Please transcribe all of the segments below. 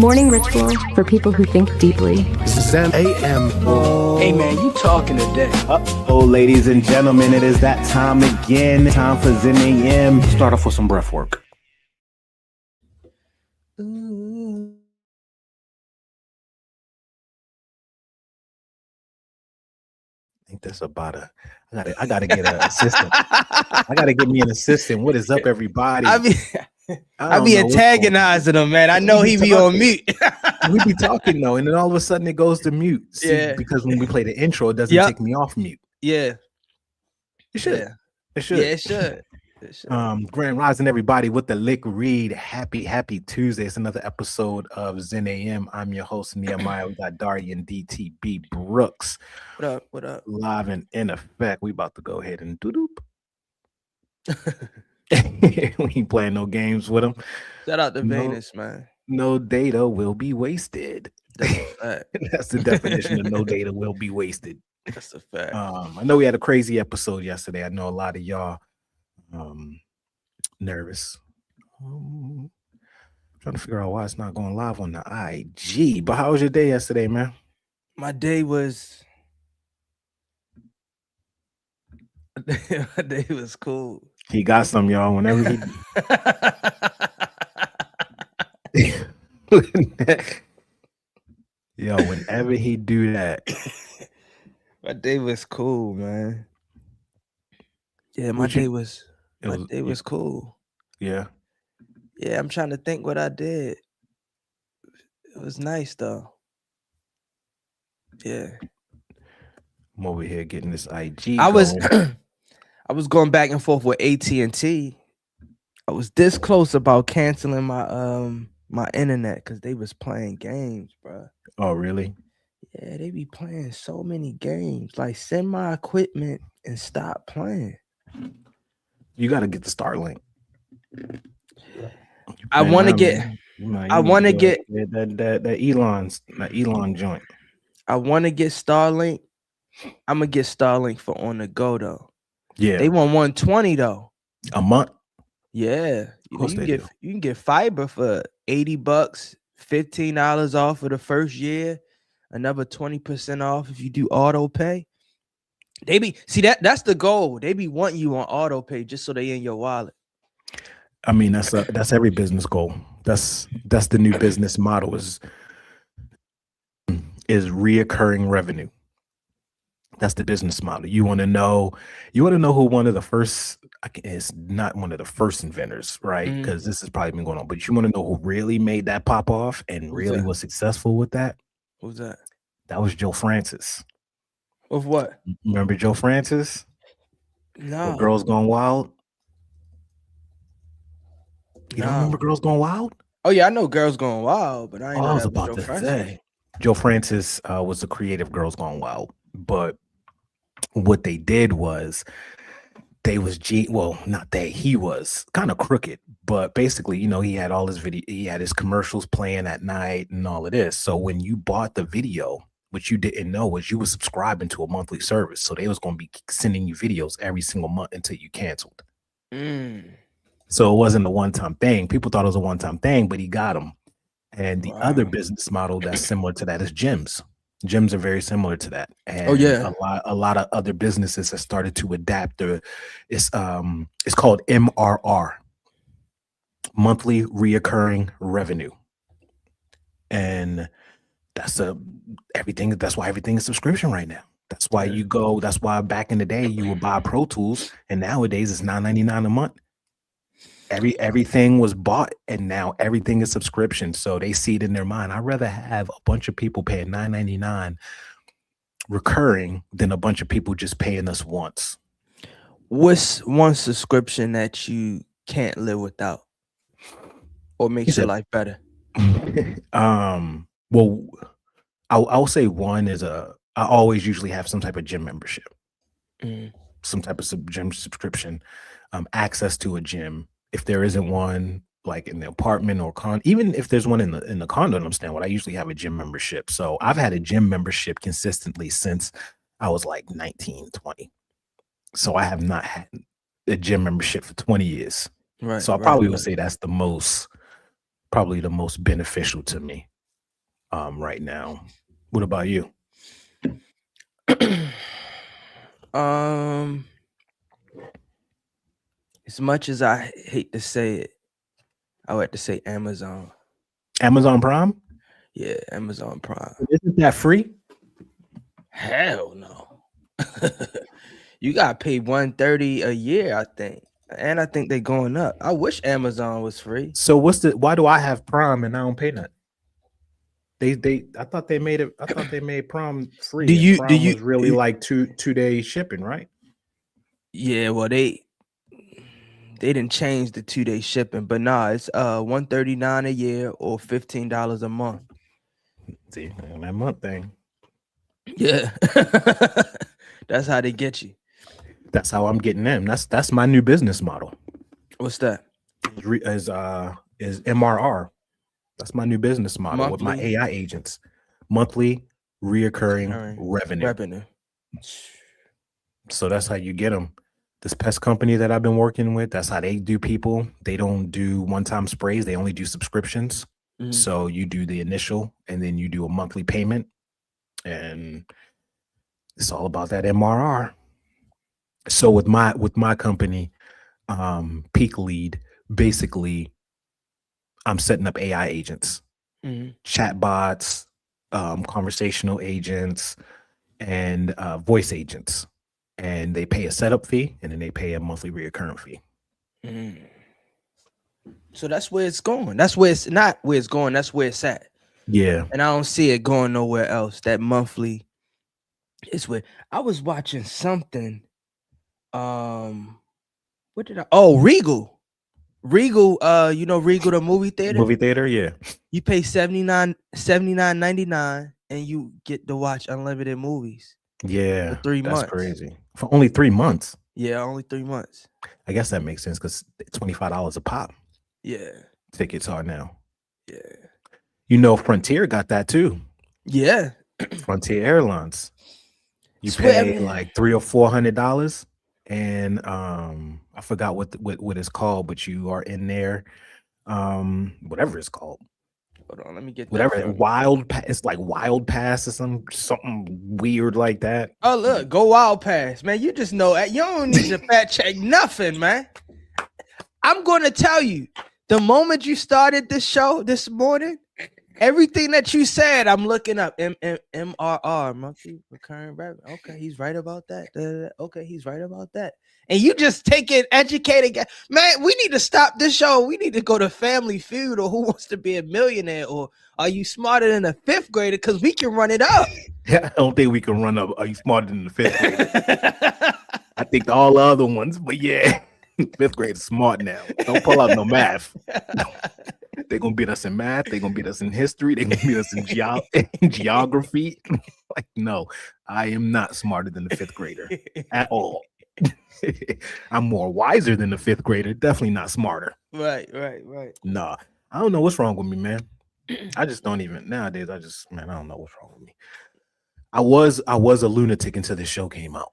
morning ritual for people who think deeply. Zen AM. Hey man, you talking today. Oh, ladies and gentlemen, it is that time again. Time for Zen AM. Start off with some breath work. I think that's about I gotta get an assistant. I gotta get me an assistant. What is up, everybody? I be antagonizing him, man. I know he be on mute. We be talking though, and then all of a sudden it goes to mute. See, Yeah. because when we play the intro, it doesn't Yep. take me off mute. Yeah, It should. yeah, It should. yeah. It should. It should. Grand Rising, everybody, with the Lick Read. Happy Tuesday. It's another episode of Zen AM. I'm your host, Nehemiah. We got Darian DTB Brooks What up? What up? live and in effect. We about to go ahead and doop. We ain't playing no games with him. Shout out to No. Venus, man. No data will be wasted. That's a fact. That's the definition of no data will be wasted. That's a fact. I know we had a crazy episode yesterday. I know a lot of y'all nervous. Trying to figure out why it's not going live on the IG. But how was your day yesterday, man? My day was cool. He got some, y'all. Whenever he whenever he do that. My day was cool, man. Yeah, my What you- day was cool. Yeah. Yeah, I'm trying to think what I did. It was nice though. Yeah. I'm over here getting this IG. I was going. I was going back and forth with AT&T. I was this close about canceling my my internet because they was playing games, bro. Oh, really? Yeah, they be playing so many games. Like, send my equipment and stop playing. You got to get the Starlink. I want to get that Elon joint. I want to get Starlink. I'm gonna get Starlink for on the go though. Yeah, They want 120 though. a month. Yeah, you course they do. you can get fiber for $80, $15 off for the first year, another 20% off if you do auto pay. They be that's the goal. They be wanting you on auto pay just so they in your wallet. I mean, that's every business goal. That's the new business model is reoccurring revenue. That's the business model. You want to know who one of the first. It's not one of the first inventors, right? Mhm. Because this has probably been going on. But you want to know who really made that pop off and Who's really that? was successful with that? Who's that? That was Joe Francis. Of what? Remember Joe Francis? No. With Girls Gone Wild. You don't No. remember Girls Gone Wild? Oh yeah, I know Girls Going Wild, but I ain't Oh, know I was that about Joe to Francis. say Joe Francis was the creative Girls Gone Wild, but what they did was he was kind of crooked, but basically, he had all his video, he had his commercials playing at night and all of this. So when you bought the video, what you didn't know was you were subscribing to a monthly service, so they was going to be sending you videos every single month until you canceled. Mm. So it wasn't a one-time thing. People thought it was a one-time thing, but he got them. And the other Wow. business model that's similar to that is gyms. Gyms are very similar to that. And Oh, yeah. a lot of other businesses have started to adapt. It's called MRR, monthly reoccurring revenue. And that's why everything is subscription right now. That's why that's why back in the day you would buy Pro Tools, and nowadays it's $9.99 a month. Everything was bought, and now everything is subscription. So they see it in their mind. I'd rather have a bunch of people paying $9.99 recurring than a bunch of people just paying us once. What's one subscription that you can't live without, or makes your life better? Well, I'll say one is I always usually have some type of gym membership, some type of gym subscription, access to a gym. If there isn't one, like in the apartment or even if there's one in the condo I'm staying with, I usually have a gym membership. So I've had a gym membership consistently since I was like 19, 20. So I have not had a gym membership for 20 years. Right. So I probably would say that's probably the most beneficial to me. right now. What about you? um, as much as I hate to say it, I would have to say Amazon. Amazon Prime? Yeah, Amazon Prime. Isn't that free? Hell no. You got to pay $130 a year, I think. And I think they're going up. I wish Amazon was free. So why do I have Prime and I don't pay nothing? I thought they made Prime free. Do and you- Prime do you- was really like two-day shipping, right? Yeah, well, they didn't change the 2-day shipping, but nah, it's $139 a year or $15 a month. See, that month thing. Yeah. That's how they get you. That's how I'm getting them. That's my new business model. What's that? Is MRR. That's my new business model with my Monthly? AI agents. Monthly reoccurring revenue. So that's how you get them. This pest company that I've been working with, that's how they do people. They don't do one-time sprays. They only do subscriptions. Mhm. So you do the initial and then you do a monthly payment. And it's all about that MRR. So with my company, Peak Lead, basically I'm setting up AI agents, Mhm. chat bots, conversational agents, and voice agents. And they pay a setup fee and then they pay a monthly recurring fee. Mhm. So that's where it's going. That's where it's not where it's going. That's where it's at. Yeah. And I don't see it going nowhere else. That monthly is where I was watching something. What did I? Oh, Regal. Regal, Regal, the movie theater. Movie theater, yeah. You pay $79.99 and you get to watch unlimited movies. Yeah. For 3 months. That's crazy. For only 3 months. Yeah, only 3 months. I guess that makes sense because $25 a pop. Yeah. Tickets are now. Yeah. Frontier got that too. Yeah. Frontier Airlines. You Swear, pay man. like $300 or $400, and I forgot what it's called, but you are in there, whatever it's called. Hold on, let me get Whatever that. it's like Wild Pass or something weird like that. Oh, look, go Wild Pass, man. You just know that. You don't need to fact check nothing, man. I'm going to tell you, the moment you started this show this morning, everything that you said, I'm looking up. MRR, monthly recurring revenue. Okay, he's right about that. Okay, he's right about that. And you just take it, educated guy. Man, we need to stop this show. We need to go to Family Feud or Who Wants to Be a Millionaire or Are You Smarter Than a Fifth Grader? Because we can run it up. Yeah, I don't think we can run up. Are You Smarter Than the Fifth Grader? I think all the other ones, but yeah, fifth grade is smart now. Don't pull out no math. They're gonna beat us in math. They're gonna beat us in history. They're gonna beat us in geography. Like, no, I am not smarter than the fifth grader at all. I'm more wiser than the fifth grader. Definitely not smarter. Right. Nah, I don't know what's wrong with me, man. I just don't even nowadays. I don't know what's wrong with me. I was a lunatic until this show came out.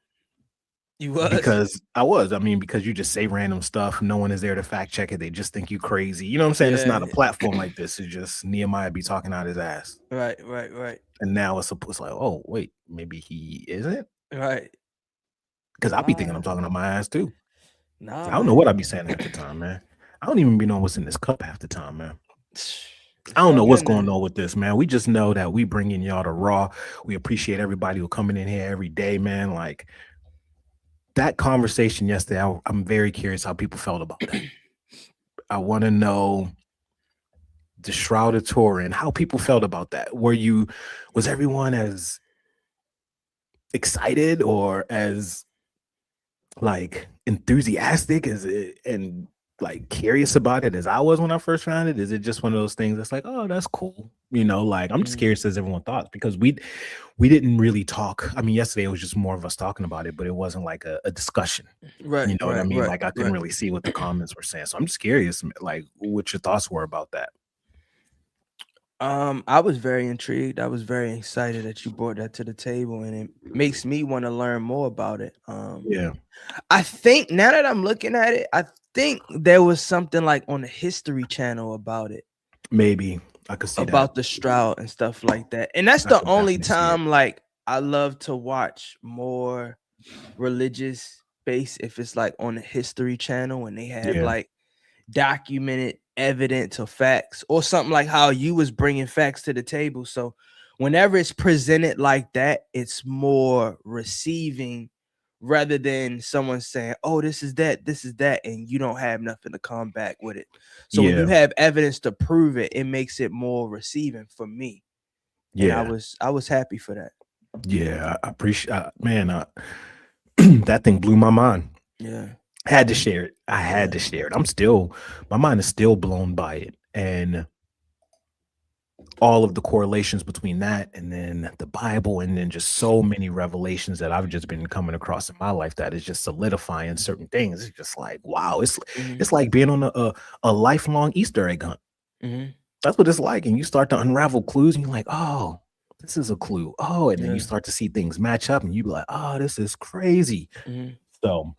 You was? Because I was. I mean, because you just say random stuff. No one is there to fact check it. They just think you crazy. You know what I'm saying? It's not a platform like this. It's just Nehemiah be talking out his ass. Right. And now it's like, oh, wait, maybe he isn't? Right. Because I be thinking I'm talking out my ass too. Nah, I don't know what I be saying half the time, man. I don't even be knowing what's in this cup half the time, man. I don't know what's going on with this, man. We just know that we bring in y'all to Raw. We appreciate everybody who coming in here every day, man. Like that conversation yesterday, I'm very curious how people felt about that. I want to know the Shrouded Turin, how people felt about that. Was everyone as excited or as like enthusiastic as it and like curious about it as I was when I first found it? Is it just one of those things that's like, oh, that's cool? Like I'm just curious as everyone thought, because we didn't really talk. I mean, yesterday it was just more of us talking about it, but it wasn't like a discussion. Right. You know what I mean? Like I couldn't really see what the comments were saying. So I'm just curious, like what your thoughts were about that. I was very intrigued. I was very excited that you brought that to the table, and it makes me want to learn more about it. Yeah. I think now that I'm looking at it, I think there was something like on the History Channel about it. Maybe. I could see about that. the Stroud and stuff like that. And that's I the could only definitely see it. time like I love to watch more religious based if it's like on the History Channel and they have Yeah. like documented evidence or facts or something like how you was bringing facts to the table. So whenever it's presented like that, it's more receiving rather than someone saying, oh, this is that, and you don't have nothing to come back with it. So when you Yeah. have evidence to prove it, it makes it more receiving for me. And Yeah. I was happy for that. Yeah. I appreciate, man, that thing blew my mind. Yeah. Had to share it. I had to share it. My mind is still blown by it. And all of the correlations between that and then the Bible and then just so many revelations that I've just been coming across in my life that is just solidifying certain things. It's just like, wow, it's like being on a lifelong Easter egg hunt. Mhm. That's what it's like. And you start to unravel clues and you're like, oh, this is a clue. Oh, and then Yeah. you start to see things match up and you be like, oh, this is crazy. Mhm. So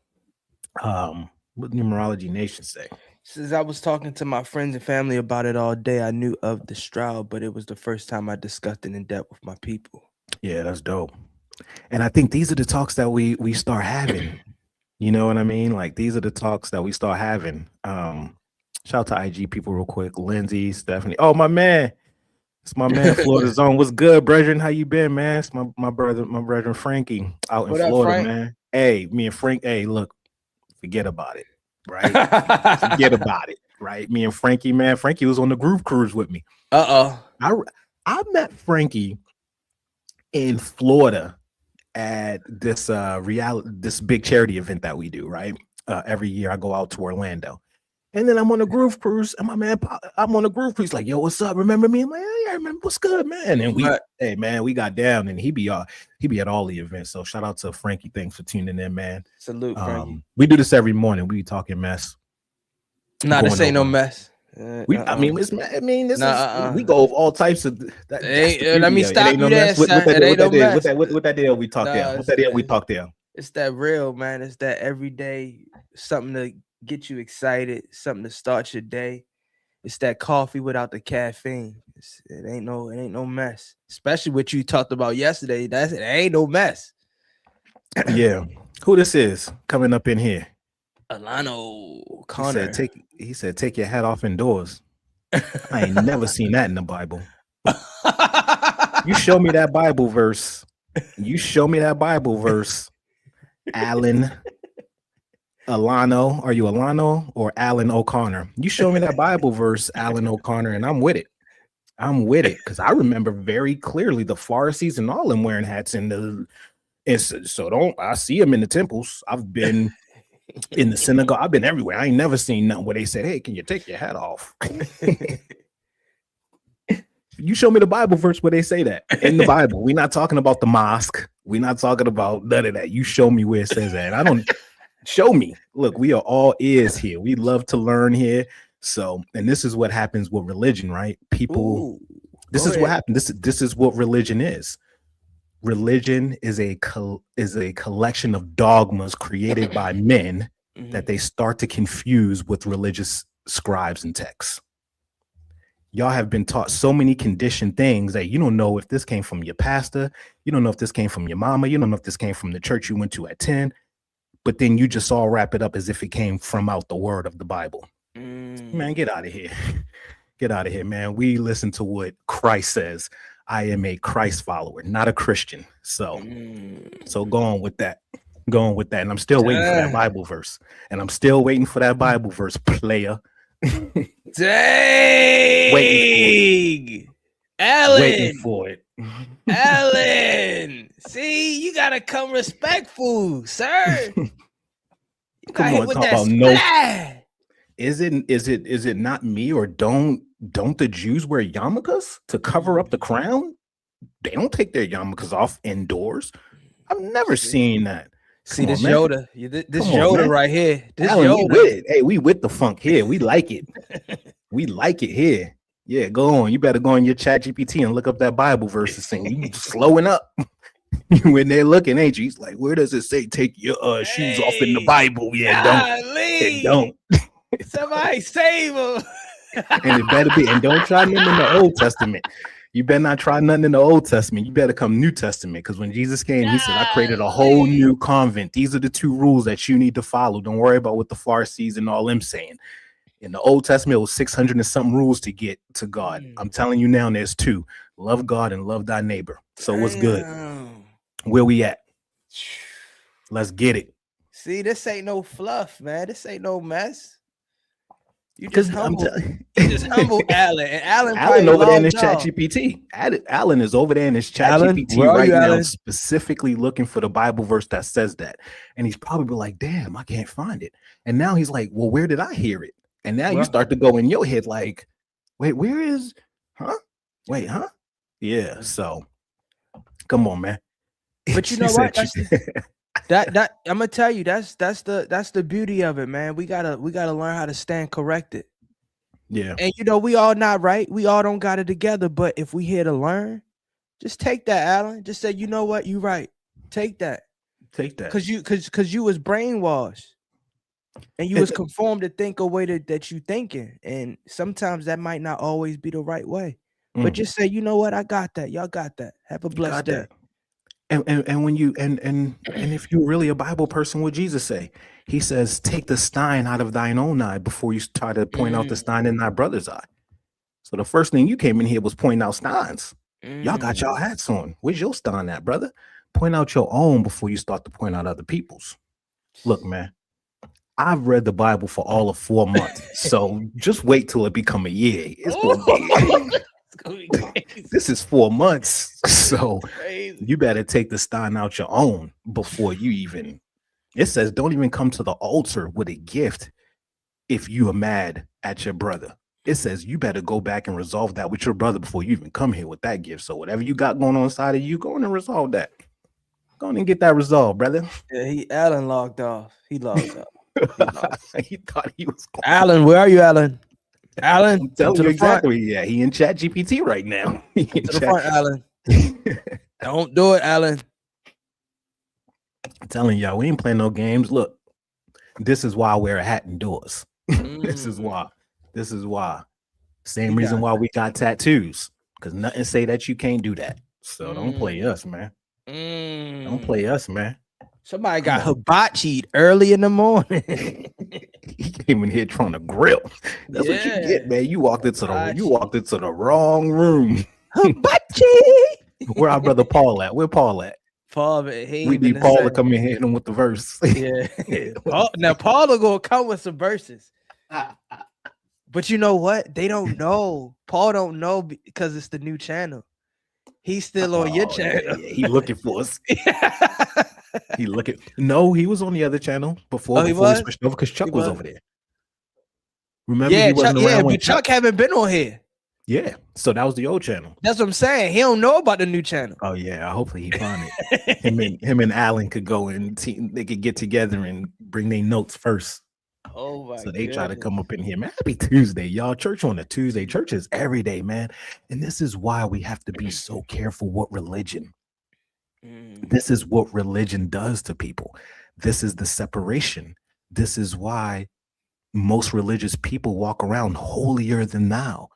what Numerology Nation say? Since I was talking to my friends and family about it all day, I knew of the Stroud, but it was the first time I discussed it in depth with my people. Yeah, that's dope. And I think these are the talks that we start having. You know what I mean? Like these are the talks that we start having. Shout out to IG people real quick. Lindsay, Stephanie. Oh, my man. It's my man, Florida Zone. What's good, brethren? How you been, man? It's my brother Frankie out in What up, Florida, Frank? man. Hey, me and Frank. Hey, look, forget about it. Right? Forget about it. Right? Me and Frankie, man. Frankie was on the Groove Cruise with me. I met Frankie in Florida at this this big charity event that we do, right? Every year I go out to Orlando. And then I'm on a Groove Cruise, and my man, I'm on a Groove Cruise. Like, yo, what's up? Remember me? I'm like, yeah, I remember. What's good, man? And hey, man, we got down, and he be at all the events. So shout out to Frankie. Thanks for tuning in, man. Salute, Frankie. We do this every morning. We be talking mess. Nah, this ain't no mess. We go over all types of that. Let me stop you there. What that deal we talked down? What that deal we talked down? It's that real, man. It's that everyday something to get you excited, something to start your day. It's that coffee without the caffeine. It ain't no mess. Especially what you talked about yesterday. It ain't no mess. Yeah. Who this is coming up in here? Alano Connor. He said, take your hat off indoors. I ain't never seen that in the Bible. You show me that Bible verse. Alan Alano. Are you Alano or Alan O'Connor? You show me that Bible verse, Alan O'Connor, and I'm with it. Because I remember very clearly the Pharisees and all them wearing hats I see them in the temples. I've been in the synagogue. I've been everywhere. I ain't never seen nothing where they said, hey, can you take your hat off? You show me the Bible verse where they say that in the Bible. We're not talking about the mosque. We're not talking about none of that. You show me where it says that. I don't show me. Look, we are all ears here. We love to learn here. So, and this is what happens with religion, right? People, this is what happens. This is what religion is. Religion is a collection of dogmas created by men that they start to confuse with religious scribes and texts. Y'all have been taught so many conditioned things that you don't know if this came from your pastor. You don't know if this came from your mama. You don't know if this came from the church you went to at 10. But then you just all wrap it up as if it came from out the word of the Bible. Man, get out of here. Get out of here, man. We listen to what Christ says. I am a Christ follower, not a Christian. So go on with that. And I'm still waiting for that Bible verse. Player. Dang. Waiting for it. Alan. See, you gotta come respectful, sir. Come on, talk about no. Is it not me, or don't the Jews wear yarmulkes to cover up the crown? They don't take their yarmulkes off indoors. I've never seen that. See this Yoda, this Yoda right here. This Alan, Yoda. We with it. Hey, we with the funk here. We like it. We like it here. Yeah, go on. You better go on your Chat GPT and look up that Bible verse and you slowing up. When they're looking, ain't you? He's like, where does it say take your shoes off in the Bible? Yeah, don't. Somebody save him. And it better be, and don't try nothing in the Old Testament. You better not try nothing in the Old Testament. You better come New Testament, because when Jesus came, he said, I created a whole new convent. These are the 2 rules that you need to follow. Don't worry about what the Pharisees and all them saying. In the Old Testament, it was 600 and something rules to get to God. I'm telling you now, there's 2. Love God and love thy neighbor. So what's good? Where we at? Let's get it. See, this ain't no fluff, man. This ain't no mess. You just humble. You just humble Alan. And Alan over there in his chat GPT. Alan is over there in his chat GPT right now, specifically looking for the Bible verse that says that. And he's probably like, damn, I can't find it. And now he's like, well, where did I hear it? And now you start to go in your head like, wait, where is, wait, yeah. So come on, man. But you know what? That I'm gonna tell you, that's the beauty of it, man. We gotta learn how to stand corrected. Yeah. And you know, we all not right. We all don't got it together. But if we here to learn, just take that, Alan. Just say, you know what, you right. Take that. Take that. Cause you was brainwashed. And you was conformed to think a way that you thinking. And sometimes that might not always be the right way. But just say, you know what, I got that. Y'all got that. Have a blessed day. And when you and if you're really a Bible person, what Jesus say? He says, take the stein out of thine own eye before you try to point out the stein in thy brother's eye. So the first thing you came in here was pointing out steins. Y'all got y'all hats on. Where's your stein at, brother? Point out your own before you start to point out other people's. Look, man, I've read the Bible for all of 4 months. So just wait till it become a year. It's gonna be this is 4 months, so you better take the stein out your own before you even. It says, don't even come to the altar with a gift if you are mad at your brother. It says you better go back and resolve that with your brother before you even come here with that gift. So whatever you got going on inside of you, go on and resolve that. Go on and get that resolved, brother. Yeah, Alan logged off. He logged off. He thought he was going. Alan, where are you, Alan? Alan, I'm telling you exactly. Yeah, he in chat GPT right now. To the front, Alan. Don't do it, Alan. I'm telling y'all, we ain't playing no games. Look, this is why I wear a hat indoors. This is why. This is why. Same reason why we got tattoos. Because nothing say that you can't do that. So don't play us, man. Don't play us, man. Somebody got hibachi'd early in the morning. He came in here trying to grill. That's what you get, man. You walked into the wrong room. Hibachi. Where our brother Paul at? Where Paul at? Paul, we need Paul to come in here and hit him with the verse. Yeah. Now Paul will go come with some verses. But you know what? They don't know. Paul don't know because it's the new channel. He's still on your channel. Yeah, he looking for us. He looking. No, he was on the other channel before he switched over because Chuck was over there. Remember? Yeah, he wasn't around but Chuck haven't been on here. Yeah, so that was the old channel. That's what I'm saying. He don't know about the new channel. Oh yeah, hopefully he found it. him and Alan could go and they could get together and bring their notes first. Oh my! So they try to come up in here, man. Happy Tuesday, y'all. Church on a Tuesday. Church is every day, man. And this is why we have to be so careful what religion. This is what religion does to people. This is the separation. This is why most religious people walk around holier than thou.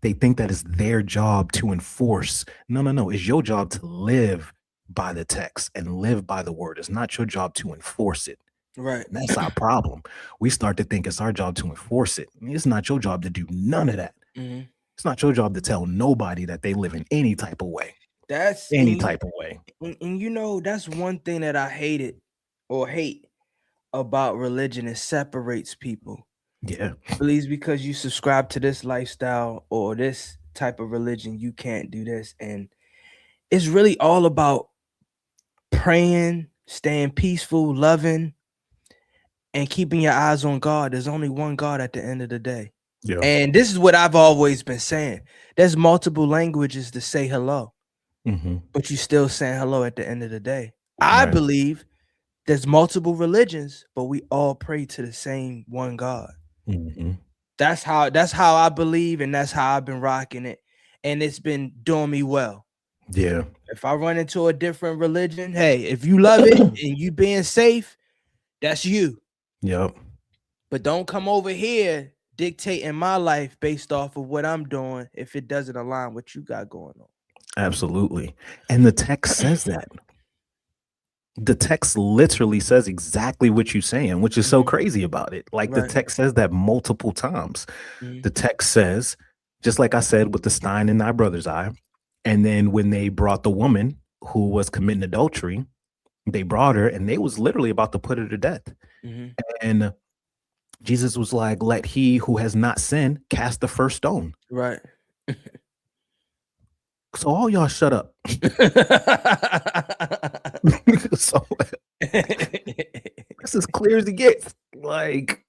They think that it's their job to enforce. No. It's your job to live by the text and live by the word. It's not your job to enforce it. Right. And that's our problem. We start to think it's our job to enforce it. It's not your job to do none of that. It's not your job to tell nobody that they live in any type of way. That's any type of way. And you know, that's one thing that I hate about religion. It separates people. Yeah. Believes because you subscribe to this lifestyle or this type of religion, you can't do this. And it's really all about praying, staying peaceful, loving, and keeping your eyes on God. There's only one God at the end of the day. Yeah. And this is what I've always been saying. There's multiple languages to say hello, but you still saying hello at the end of the day. I believe there's multiple religions, but we all pray to the same one God. That's how I believe, and that's how I've been rocking it, and it's been doing me well. Yeah. If I run into a different religion, hey, if you love it and you being safe, that's you. Yep. But don't come over here dictating my life based off of what I'm doing if it doesn't align with what you got going on. Absolutely. And the text says that. The text literally says exactly what you're saying, which is so crazy about it. Like the Right. text says that multiple times. Mhm. The text says, just like I said with the stein in thy brother's eye, and then when they brought the woman who was committing adultery, they brought her and they was literally about to put her to death. Mhm. And Jesus was like, let he who has not sinned cast the first stone. Right. So all y'all shut up. So it's as clear as it gets. Like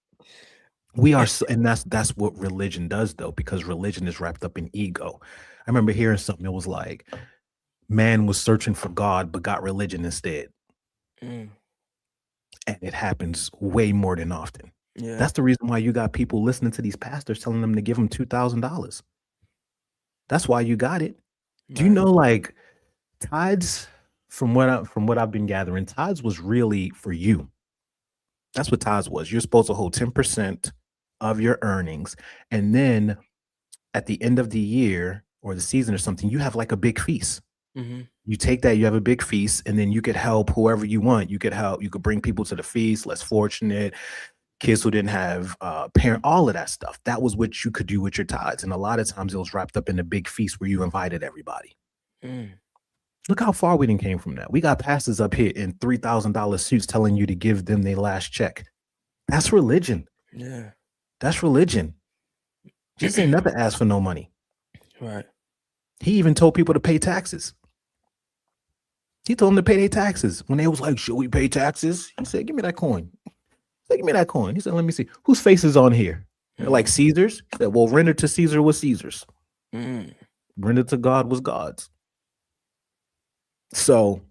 we are so, and that's what religion does though, because religion is wrapped up in ego. I remember hearing something, it was like man was searching for God but got religion instead. Mm, And it happens way more than often. yeah. That's the reason why you got people listening to these pastors telling them to give them $2,000. That's why you got it. Do you Right. know, like tithes, from what I've been gathering, tithes was really for you. That's what tithes was. You're supposed to hold 10% of your earnings, and then at the end of the year or the season or something, you have like a big feast. Mhm. You take that, you have a big feast, and then you could help whoever you want. You could bring people to the feast, less fortunate, kids who didn't have parent, all of that stuff. That was what you could do with your tithes. And a lot of times it was wrapped up in a big feast where you invited everybody. Mm. Look how far we didn't came from that. We got pastors up here in $3,000 suits telling you to give them their last check. That's religion. Yeah. That's religion. Jesus ain't never asked for no money. Right. He even told people to pay taxes. He told them to pay their taxes. When they was like, should we pay taxes? He said, give me that coin. He said, give me that coin. He said, let me see. Whose face is on here? They're like Caesar's. He said, well, render to Caesar was Caesar's. Mm. Render to God was God's. So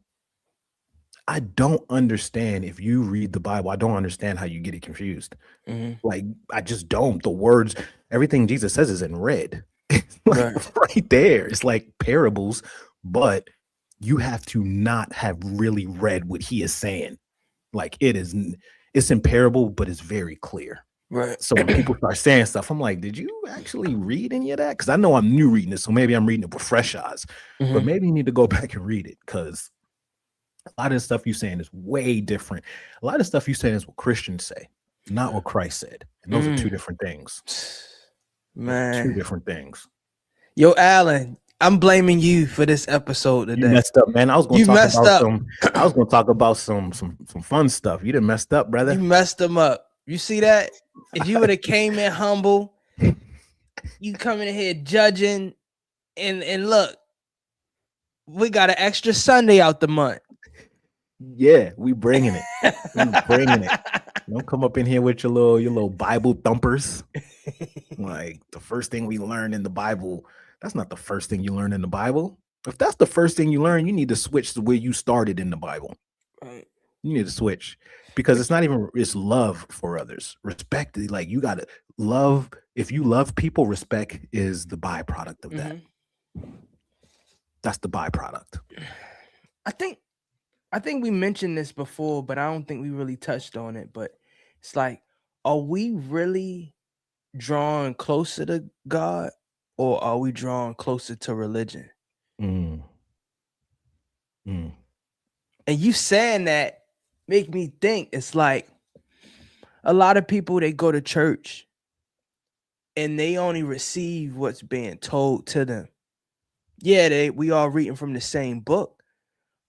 I don't understand, if you read the Bible, I don't understand how you get it confused. Mhm. Like, I just don't. The words, everything Jesus says is in red. Right. Right there. It's like parables, but you have to not have really read what he is saying. Like it's in parable, but it's very clear. Right. So when people start saying stuff, I'm like, did you actually read any of that? Because I know I'm new reading it, so maybe I'm reading it with fresh eyes. But Mhm. maybe you need to go back and read it, because a lot of the stuff you're saying is way different. A lot of stuff you're saying is what Christians say, not what Christ said. And those are two different things. Those are two Man. different things. Yo, Alan, I'm blaming you for this episode You today. messed up, man. I was going You to talk messed about up. some fun stuff. You done messed up, brother. You messed them up. You see that? If you would have came in humble, you coming in here judging, and look, we got an extra Sunday out the month. Yeah, we bringing it. We bringing it. Don't come up in here with your little Bible thumpers. Like, the first thing we learn in the Bible, that's not the first thing you learn in the Bible. If that's the first thing you learn, you need to switch to where you started in the Bible. Right. You need to switch, because it's love for others. Respect, like, you gotta love. If you love people, respect is the byproduct of that. That's the byproduct. I think we mentioned this before, but I don't think we really touched on it. But it's like, are we really drawing closer to God, or are we drawing closer to religion? Mm. Mm. And you saying that make me think, it's like a lot of people, they go to church and they only receive what's being told to them. Yeah, we all reading from the same book,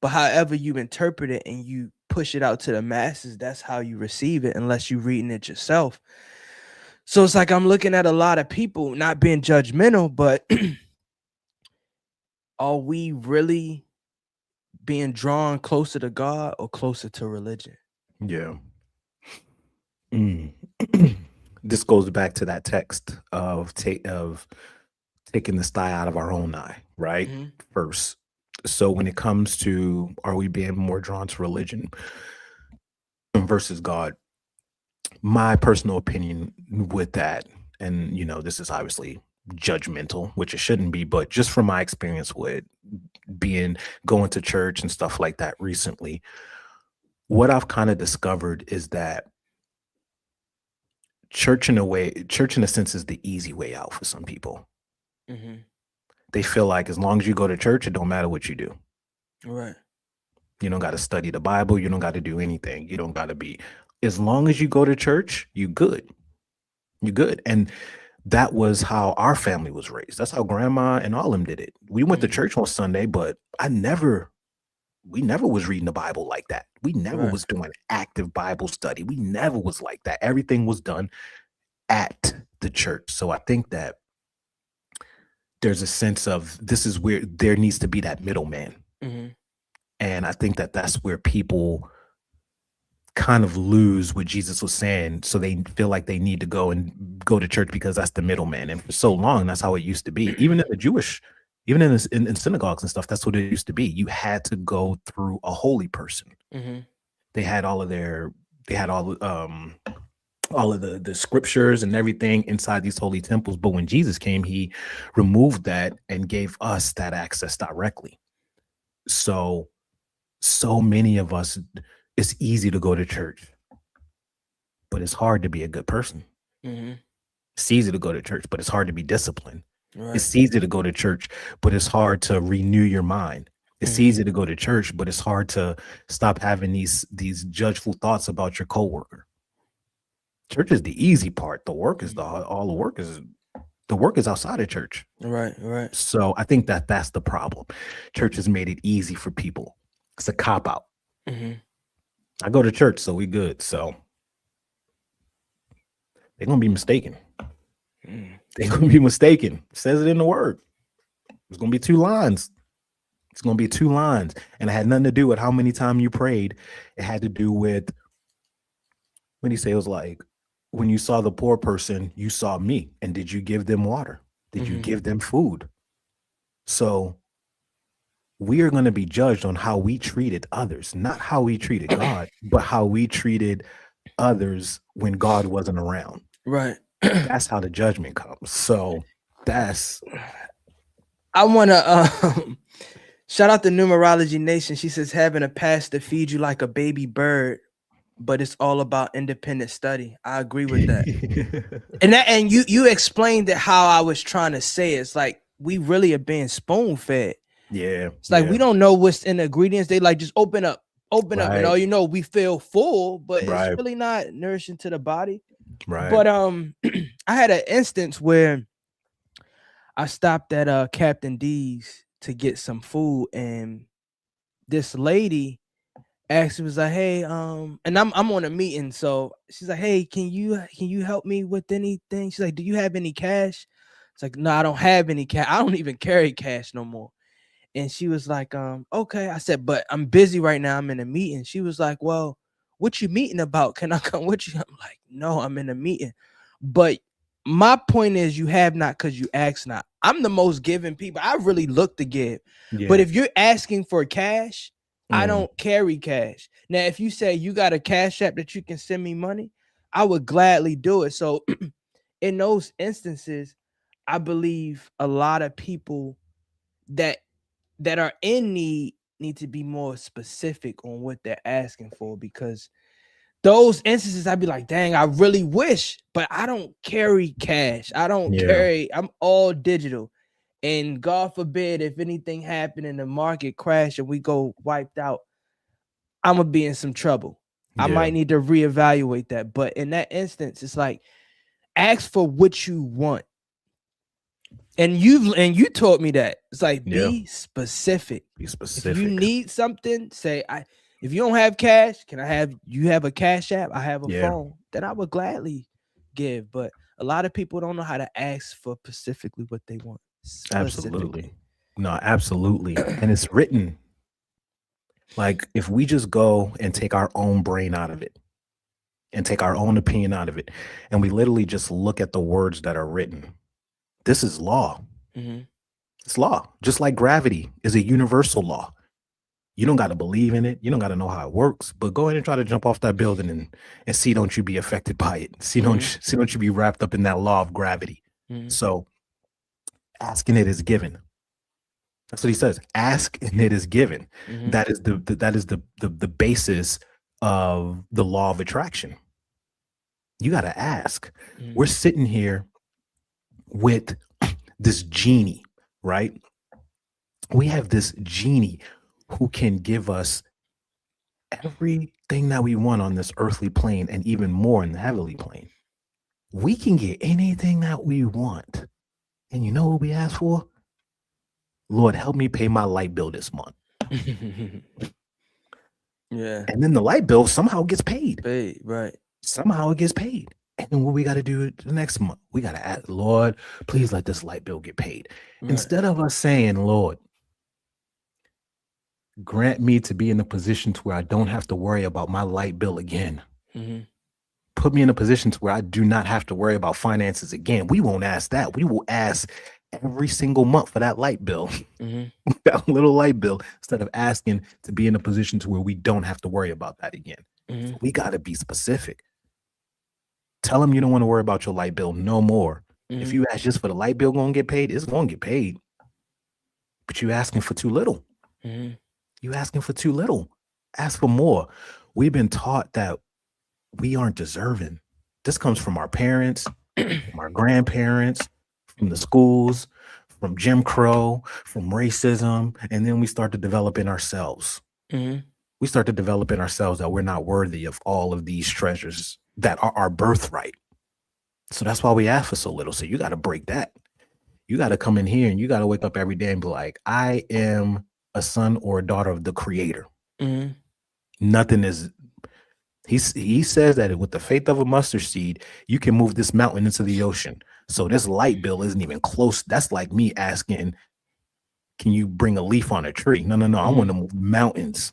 but however you interpret it and you push it out to the masses, that's how you receive it, unless you're reading it yourself. So it's like I'm looking at a lot of people, not being judgmental, but are we really being drawn closer to God or closer to religion? Yeah. This goes back to that text of taking the sty out of our own eye, right? First. So when it comes to, are we being more drawn to religion versus God? My personal opinion with that, and this is obviously judgmental, which it shouldn't be, but just from my experience with going to church and stuff like that recently, what I've kind of discovered is that church in a sense is the easy way out for some people. Mm-hmm. They feel like as long as you go to church, it don't matter what you do. Right. You don't got to study the Bible. You don't got to do anything. You don't got to be, as long as you go to church, you good. You good. And that was how our family was raised. That's how grandma and all of them did it. We went to church on Sunday, but we never was reading the Bible like that. We never was doing active Bible study. We never was like that. Everything was done at the church. So I think that there's a sense of this is where there needs to be that middleman. Mm-hmm. And I think that that's where people kind of lose what Jesus was saying. So they feel like they need to go to church because that's the middleman. And for so long, that's how it used to be. Even in the Jewish, even in synagogues and stuff, that's what it used to be. You had to go through a holy person. Mm-hmm. They had all of the scriptures and everything inside these holy temples. But when Jesus came, he removed that and gave us that access directly. So many of us, it's easy to go to church, but it's hard to be a good person. Mm-hmm. It's easy to go to church, but it's hard to be disciplined. Right. It's easy to go to church, but it's hard to renew your mind. It's easy to go to church, but it's hard to stop having these judgeful thoughts about your coworker. Church is the easy part. The work is the work is outside of church. Right. Right. So I think that that's the problem. Church has made it easy for people. It's a cop out. Mm-hmm. I go to church, so we good. So they're gonna be mistaken. They're gonna be mistaken. It says it in the word. It's gonna be 2 lines. It's gonna be 2 lines, and it had nothing to do with how many times you prayed. It had to do with when he said it was like when you saw the poor person, you saw me, and did you give them water? Did you give them food? So we are going to be judged on how we treated others, not how we treated God, but how we treated others when God wasn't around. Right. That's how the judgment comes. So I want to shout out to Numerology Nation. She says having a pastor feed you like a baby bird, but it's all about independent study. I agree with that. and you explained it how I was trying to say it. It's like we really are being spoon fed. Yeah. It's like we don't know what's in the ingredients. They like just open up, and all you know, we feel full, but it's really not nourishing to the body. Right. But I had an instance where I stopped at Captain D's to get some food, and this lady asked me, was like, hey, and I'm on a meeting, so she's like, hey, can you help me with anything? She's like, do you have any cash? It's like, no, I don't have any cash. I don't even carry cash no more. And she was like, okay. I said, but I'm busy right now. I'm in a meeting. She was like, well, what you meeting about? Can I come with you? I'm like, no, I'm in a meeting. But my point is you have not because you ask not. I'm the most giving people. I really look to give. Yeah. But if you're asking for cash, I don't carry cash. Now, if you say you got a cash app that you can send me money, I would gladly do it. So in those instances, I believe a lot of people that are in need to be more specific on what they're asking for, because those instances I'd be like, dang, I really wish, but I don't carry cash. I don't carry, I'm all digital. And God forbid, if anything happened and the market crashed and we go wiped out, I'm going to be in some trouble. I might need to reevaluate that. But in that instance, it's like, ask for what you want. And you taught me that. It's like, be specific. Be specific. If you need something, say, if you don't have cash, you have a cash app? I have a phone. Then I would gladly give. But a lot of people don't know how to ask for specifically what they want. Absolutely. No, absolutely. And it's written. Like, if we just go and take our own brain out of it and take our own opinion out of it, and we literally just look at the words that are written, this is law. It's law. Just like gravity is a universal law. You don't got to believe in it. You don't got to know how it works, but go ahead and try to jump off that building and see, don't you be affected by it. See, don't you be wrapped up in that law of gravity. So asking it is given. That's what he says. Ask and it is given. That is the basis of the law of attraction. You got to ask. Mhm. We're sitting here with this genie, right? We have this genie who can give us everything that we want on this earthly plane and even more in the heavenly plane. We can get anything that we want. And you know what we ask for? Lord, help me pay my light bill this month. Yeah. And then the light bill somehow gets paid. Paid, right. Somehow it gets paid. And then what we got to do the next month? We got to ask, Lord, please let this light bill get paid. Right. Instead of us saying, Lord, grant me to be in a position to where I don't have to worry about my light bill again. Mhm. Put me in a position to where I do not have to worry about finances again. We won't ask that. We will ask every single month for that light bill, Mhm. that little light bill, instead of asking to be in a position to where we don't have to worry about that again. Mhm. So we got to be specific. Tell them you don't want to worry about your light bill no more. If Mhm. you ask just for the light bill going to get paid, it's going to get paid. But you asking for too little. Mhm. You asking for too little. Ask for more. We've been taught that we aren't deserving. This comes from our parents, from our grandparents, from the schools, from Jim Crow, from racism, and then we start to develop in ourselves. Mhm. We start to develop in ourselves that we're not worthy of all of these treasures that are our birthright. So that's why we ask for so little. So you got to break that. You got to come in here and you got to wake up every day and be like, I am a son or a daughter of the Creator. Mhm. Nothing is. He says that with the faith of a mustard seed, you can move this mountain into the ocean. So this light bill isn't even close. That's like me asking, can you bring a leaf on a tree? No. I want to move mountains.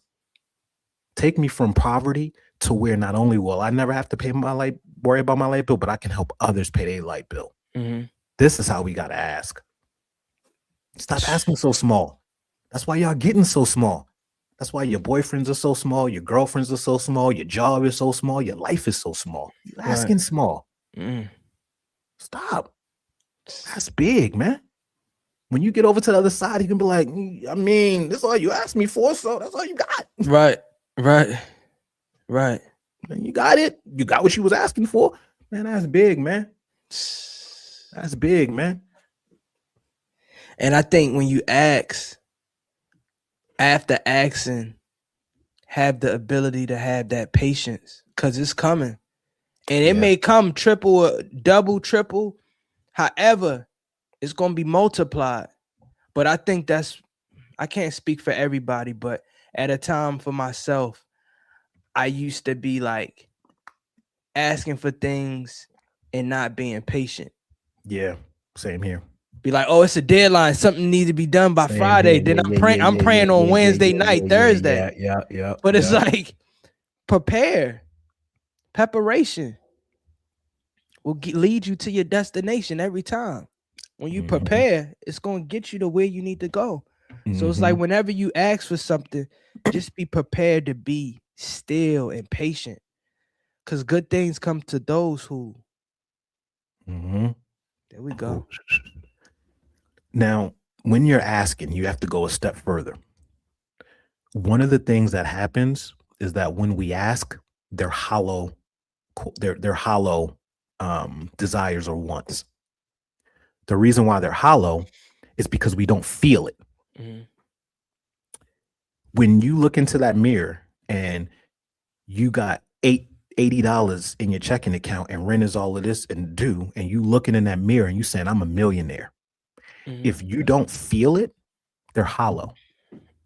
Take me from poverty to where not only will I never have to worry about my light bill, but I can help others pay their light bill. Mhm. This is how we got to ask. Stop asking so small. That's why y'all getting so small. That's why your boyfriends are so small, your girlfriends are so small, your job is so small, your life is so small. You asking small. Mhm. Stop. That's big, man. When you get over to the other side, you can be like, I mean, this is all you asked me for, so that's all you got. Right. Man, you got it. You got what you was asking for. Man, that's big, man. That's big, man. And I think when you ask, after asking, have the ability to have that patience, because it's coming. And it may come triple or double, triple. However, it's going to be multiplied. But I think I can't speak for everybody, but at a time for myself, I used to be like asking for things and not being patient. Yeah, same here. Be like, oh, it's a deadline. Something needs to be done by Same Friday. here. Then Yeah, I'm praying on Wednesday night, Thursday. Yeah. But it's like, prepare. Preparation will lead you to your destination every time. When you prepare, it's going to get you to where you need to go. So it's like whenever you ask for something, just be prepared to be still and patient. Because good things come to those who. There we go. Now, when you're asking, you have to go a step further. One of the things that happens is that when we ask, they're hollow, desires or wants. The reason why they're hollow is because we don't feel it. Mhm. When you look into that mirror and you got $80 in your checking account and rent is all of this and due, and you looking in that mirror and you saying, I'm a millionaire. Mhm. If you don't feel it, they're hollow.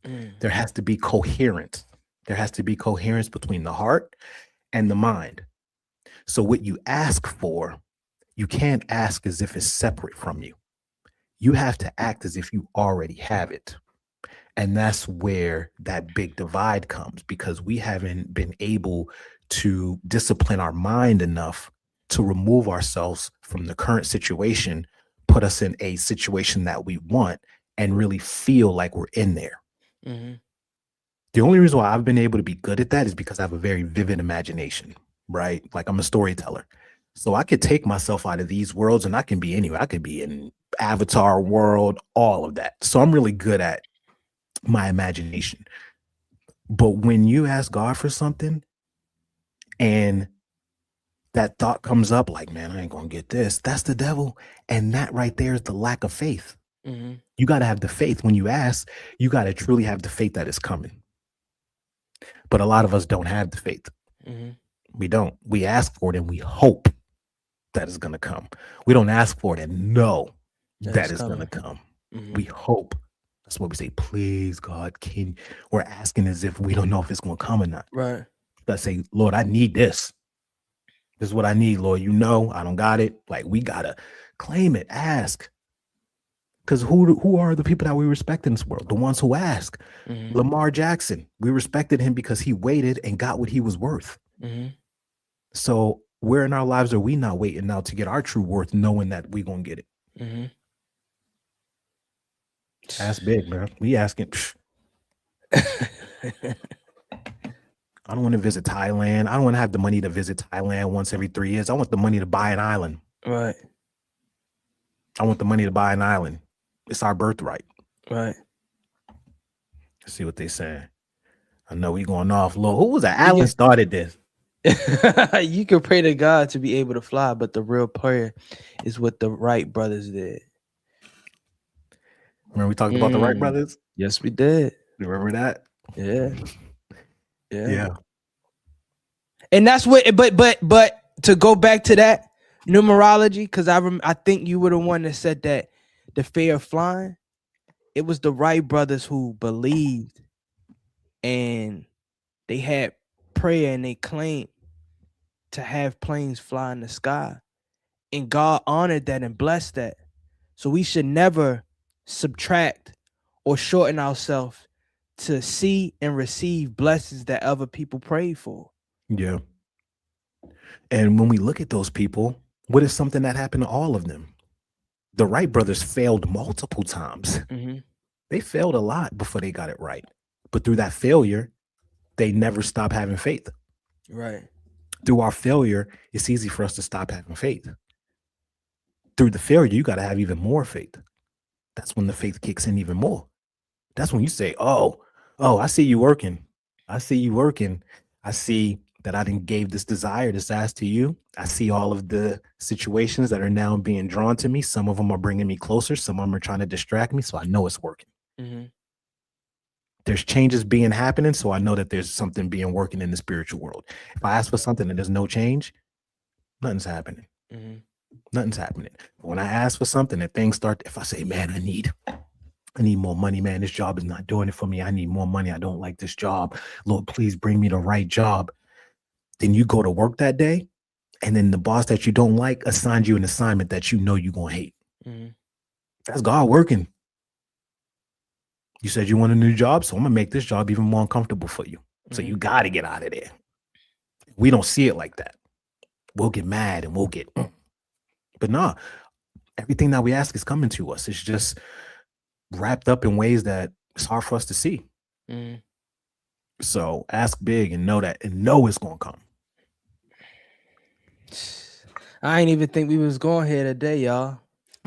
Mm. There has to be coherence. There has to be coherence between the heart and the mind. So what you ask for, you can't ask as if it's separate from you. You have to act as if you already have it. And that's where that big divide comes, because we haven't been able to discipline our mind enough to remove ourselves from the current situation, put us in a situation that we want, and really feel like we're in there. Mhm. The only reason why I've been able to be good at that is because I have a very vivid imagination, right? Like I'm a storyteller. So I could take myself out of these worlds and I can be anywhere. I could be in Avatar world, all of that. So I'm really good at my imagination. But when you ask God for something and that thought comes up like, man, I ain't gonna get this. That's the devil. And that right there is the lack of faith. Mm-hmm. You got to have the faith when you ask. You got to truly have the faith that is coming. But a lot of us don't have the faith. Mm-hmm. We don't. We ask for it and we hope that it's going to come. We don't ask for it and know that it's going to come. Mm-hmm. We hope. That's what we say, please, God, we're asking as if we don't know if it's going to come or not. Right. Let's say, Lord, I need this. This is what I need, Lord. You know, I don't got it. Like, we got to claim it, ask. Because who are the people that we respect in this world? The ones who ask. Mm-hmm. Lamar Jackson, we respected him because he waited and got what he was worth. Mm-hmm. So where in our lives are we not waiting now to get our true worth, knowing that we're going to get it? Mm-hmm. That's big, man. We asking. I don't want to visit Thailand. I don't want to have the money to visit Thailand once every 3 years. I want the money to buy an island. Right. I want the money to buy an island. It's our birthright. Right. Let's see what they saying. I know we going off low. Who was that? Alan started this. You can pray to God to be able to fly, but the real prayer is what the Wright brothers did. Remember we talked about the Wright brothers? Yes, we did. You remember that? Yeah. Yeah. And that's what. But to go back to that numerology, because I think you were the one that said that the fear of flying. It was the Wright brothers who believed, and they had prayer, and they claimed to have planes fly in the sky, and God honored that and blessed that. So we should never subtract or shorten ourselves to see and receive blessings that other people prayed for. Yeah. And when we look at those people, what is something that happened to all of them? The Wright brothers failed multiple times. Mm-hmm. They failed a lot before they got it right. But through that failure, they never stopped having faith. Right. Through our failure, it's easy for us to stop having faith. Through the failure, you got to have even more faith. That's when the faith kicks in even more. That's when you say, oh, I see you working. I see you working. I see that I didn't gave this desire, this ask to you. I see all of the situations that are now being drawn to me. Some of them are bringing me closer. Some of them are trying to distract me. So I know it's working. Mm-hmm. There's changes being happening. So I know that there's something being working in the spiritual world. If I ask for something and there's no change, nothing's happening. Mm-hmm. Nothing's happening. But when I ask for something and things start, if I say, man, I need more money, man, this job is not doing it for me. I need more money. I don't like this job. Lord, please bring me the right job. Then you go to work that day, and then the boss that you don't like assigns you an assignment that you know you're going to hate. Mm-hmm. That's God working. You said you want a new job, so I'm going to make this job even more uncomfortable for you. So you got to get out of there. We don't see it like that. We'll get mad and we'll get... But nah, everything that we ask is coming to us. It's just wrapped up in ways that it's hard for us to see. Mm-hmm. So ask big and know that, and know it's going to come. I ain't even think we was going here today, y'all.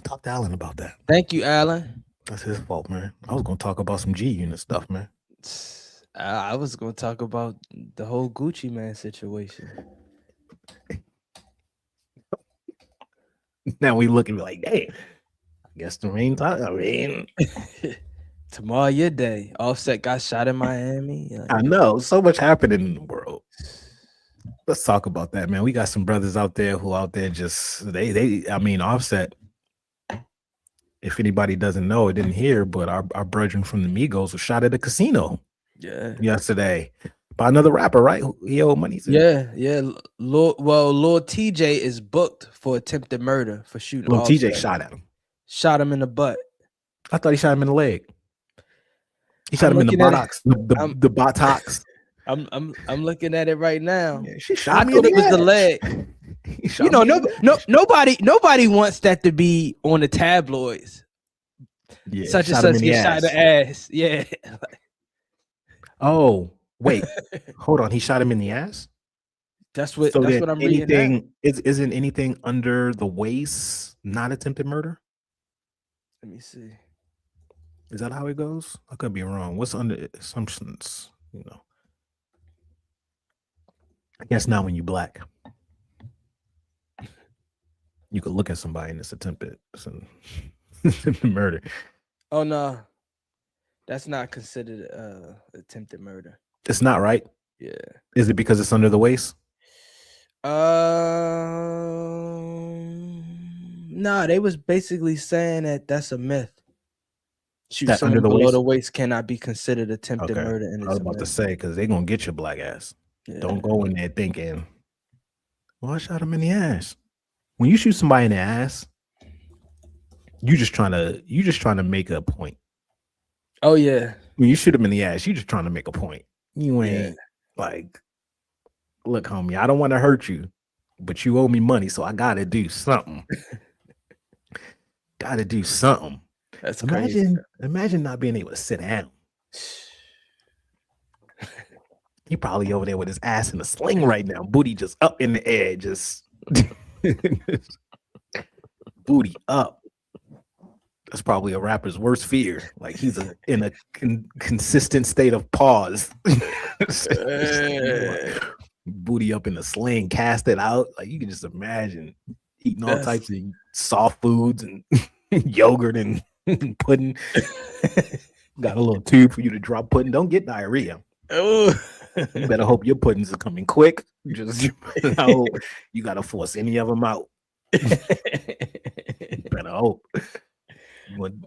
Talk to Alan about that. Thank you, Alan. That's his fault, man. I was going to talk about some G unit stuff, man. I was going to talk about the whole Gucci Man situation. Now we look and be like, hey, I guess the main time. I mean, tomorrow your day. Offset got shot in Miami. I know so much happening in the world. Let's talk about that, man. We got some brothers out there who just I mean, Offset. If anybody doesn't know, it didn't hear, but our brethren from the Migos was shot at a casino. Yeah. Yesterday by another rapper, right? He owed money. Yeah. Lord TJ is booked for attempted murder for shooting. Lord TJ shot at him. Shot him in the butt. I thought he shot him in the leg. He shot him in the buttocks. The buttocks. I'm looking at it right now. Yeah, she shot I me thought in it was the the leg. You know, nobody wants that to be on the tabloids. Yeah, such and such get shot in the ass. Yeah. Oh, wait. Hold on. He shot him in the ass? That's what I'm reading. Isn't anything under the waist not attempted murder? Let me see. Is that how it goes? I could be wrong. What's under assumptions? You know. I guess not when you black. You could look at somebody and it's attempted murder. Oh no, that's not considered attempted murder. It's not right. Yeah. Is it because it's under the waist? Nah, they was basically saying that that's a myth. Shoot That someone under the below waist? the waist cannot be considered attempted Okay. murder, and I it's was a about to myth. say because they're gonna get your black ass. Yeah. Don't go in there thinking, well, I shot him in the ass. When you shoot somebody in the ass, you just trying to make a point. Oh yeah. When you shoot him in the ass, you just trying to make a point. You ain't Yeah. like, look, homie, I don't want to hurt you, but you owe me money, so I gotta do something. Gotta do something. That's crazy. Imagine not being able to sit down. He probably over there with his ass in a sling right now, booty just up in the air, just booty up. That's probably a rapper's worst fear. Like he's in a consistent state of pause. Booty up in a sling, cast it out. Like you can just imagine eating all types of soft foods and yogurt and pudding. Got a little tube for you to drop pudding. Don't get diarrhea. Oh. You better hope your puddings are coming quick. You gotta force any of them out. Better hope. I'm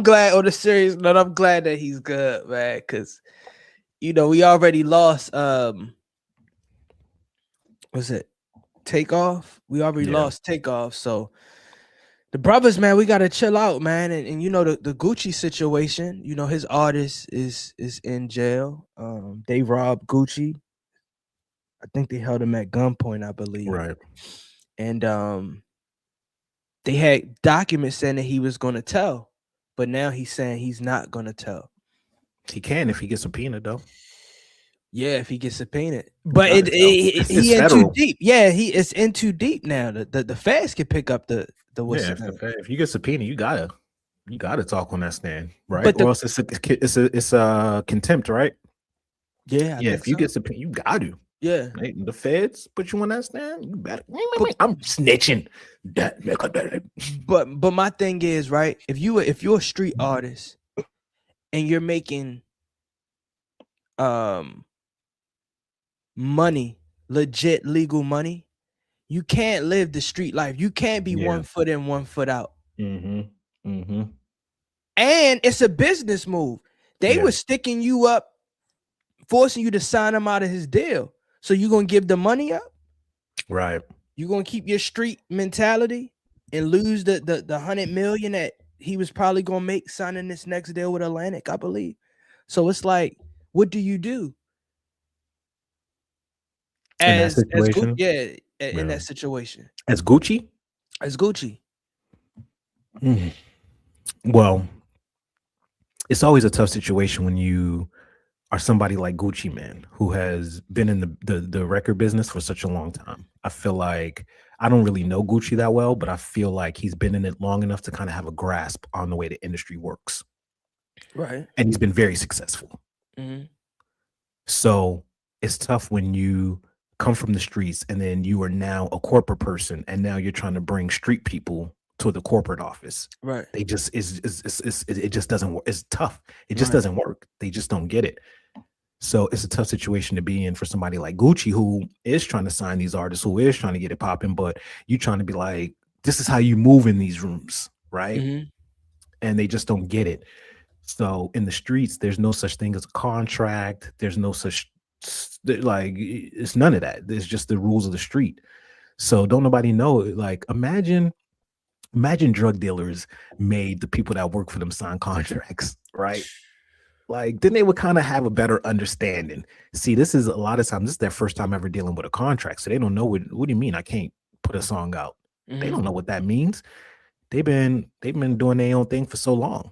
glad on the serious note. I'm glad that he's good, man. Because we already lost. Was it Takeoff? We already lost Takeoff. So the brothers, man, we gotta chill out, man. And the Gucci situation. His artist is in jail. They robbed Gucci. I think they held him at gunpoint, I believe. Right. And they had documents saying that he was going to tell, but now he's saying he's not going to tell. He can if he gets subpoenaed, though. Yeah, if he gets subpoenaed, but he in too deep. Yeah, it's in too deep now. The feds can pick up the if you get subpoenaed, you gotta talk on that stand, right? But or else it's a contempt, right? Yeah, if you get subpoenaed, you got to. Yeah, the feds put you on that stand. You better. I'm snitching. But my thing is, right? If you're a street artist and you're making money, legit legal money, you can't live the street life. You can't be 1 foot in, 1 foot out. And it's a business move. They were sticking you up, forcing you to sign him out of his deal. So you're gonna give the money up, right? You're gonna keep your street mentality and lose the 100 million that he was probably gonna make signing this next deal with Atlantic, I believe. So it's like, what do you do? In that situation. As Gucci? As Gucci. Well, it's always a tough situation when you are somebody like Gucci Mane, who has been in the record business for such a long time. I feel like I don't really know Gucci that well, but I feel like he's been in it long enough to kind of have a grasp on the way the industry works. Right. And he's been very successful. Mm-hmm. So it's tough when you come from the streets and then you are now a corporate person and now you're trying to bring street people to the corporate office. Right. They just it just doesn't work. It's tough. It just doesn't work. They just don't get it. So it's a tough situation to be in for somebody like Gucci, who is trying to sign these artists, who is trying to get it popping, but you trying to be like, this is how you move in these rooms, right? Mm-hmm. And they just don't get it. So in the streets, there's no such thing as a contract. There's no such it's none of that. There's just the rules of the street. So don't nobody know. Like imagine drug dealers made the people that work for them sign contracts, right? Like then they would kind of have a better understanding. See, this is a lot of times, this is their first time ever dealing with a contract. So they don't know what do you mean I can't put a song out? Mm-hmm. They don't know what that means. They've been doing their own thing for so long.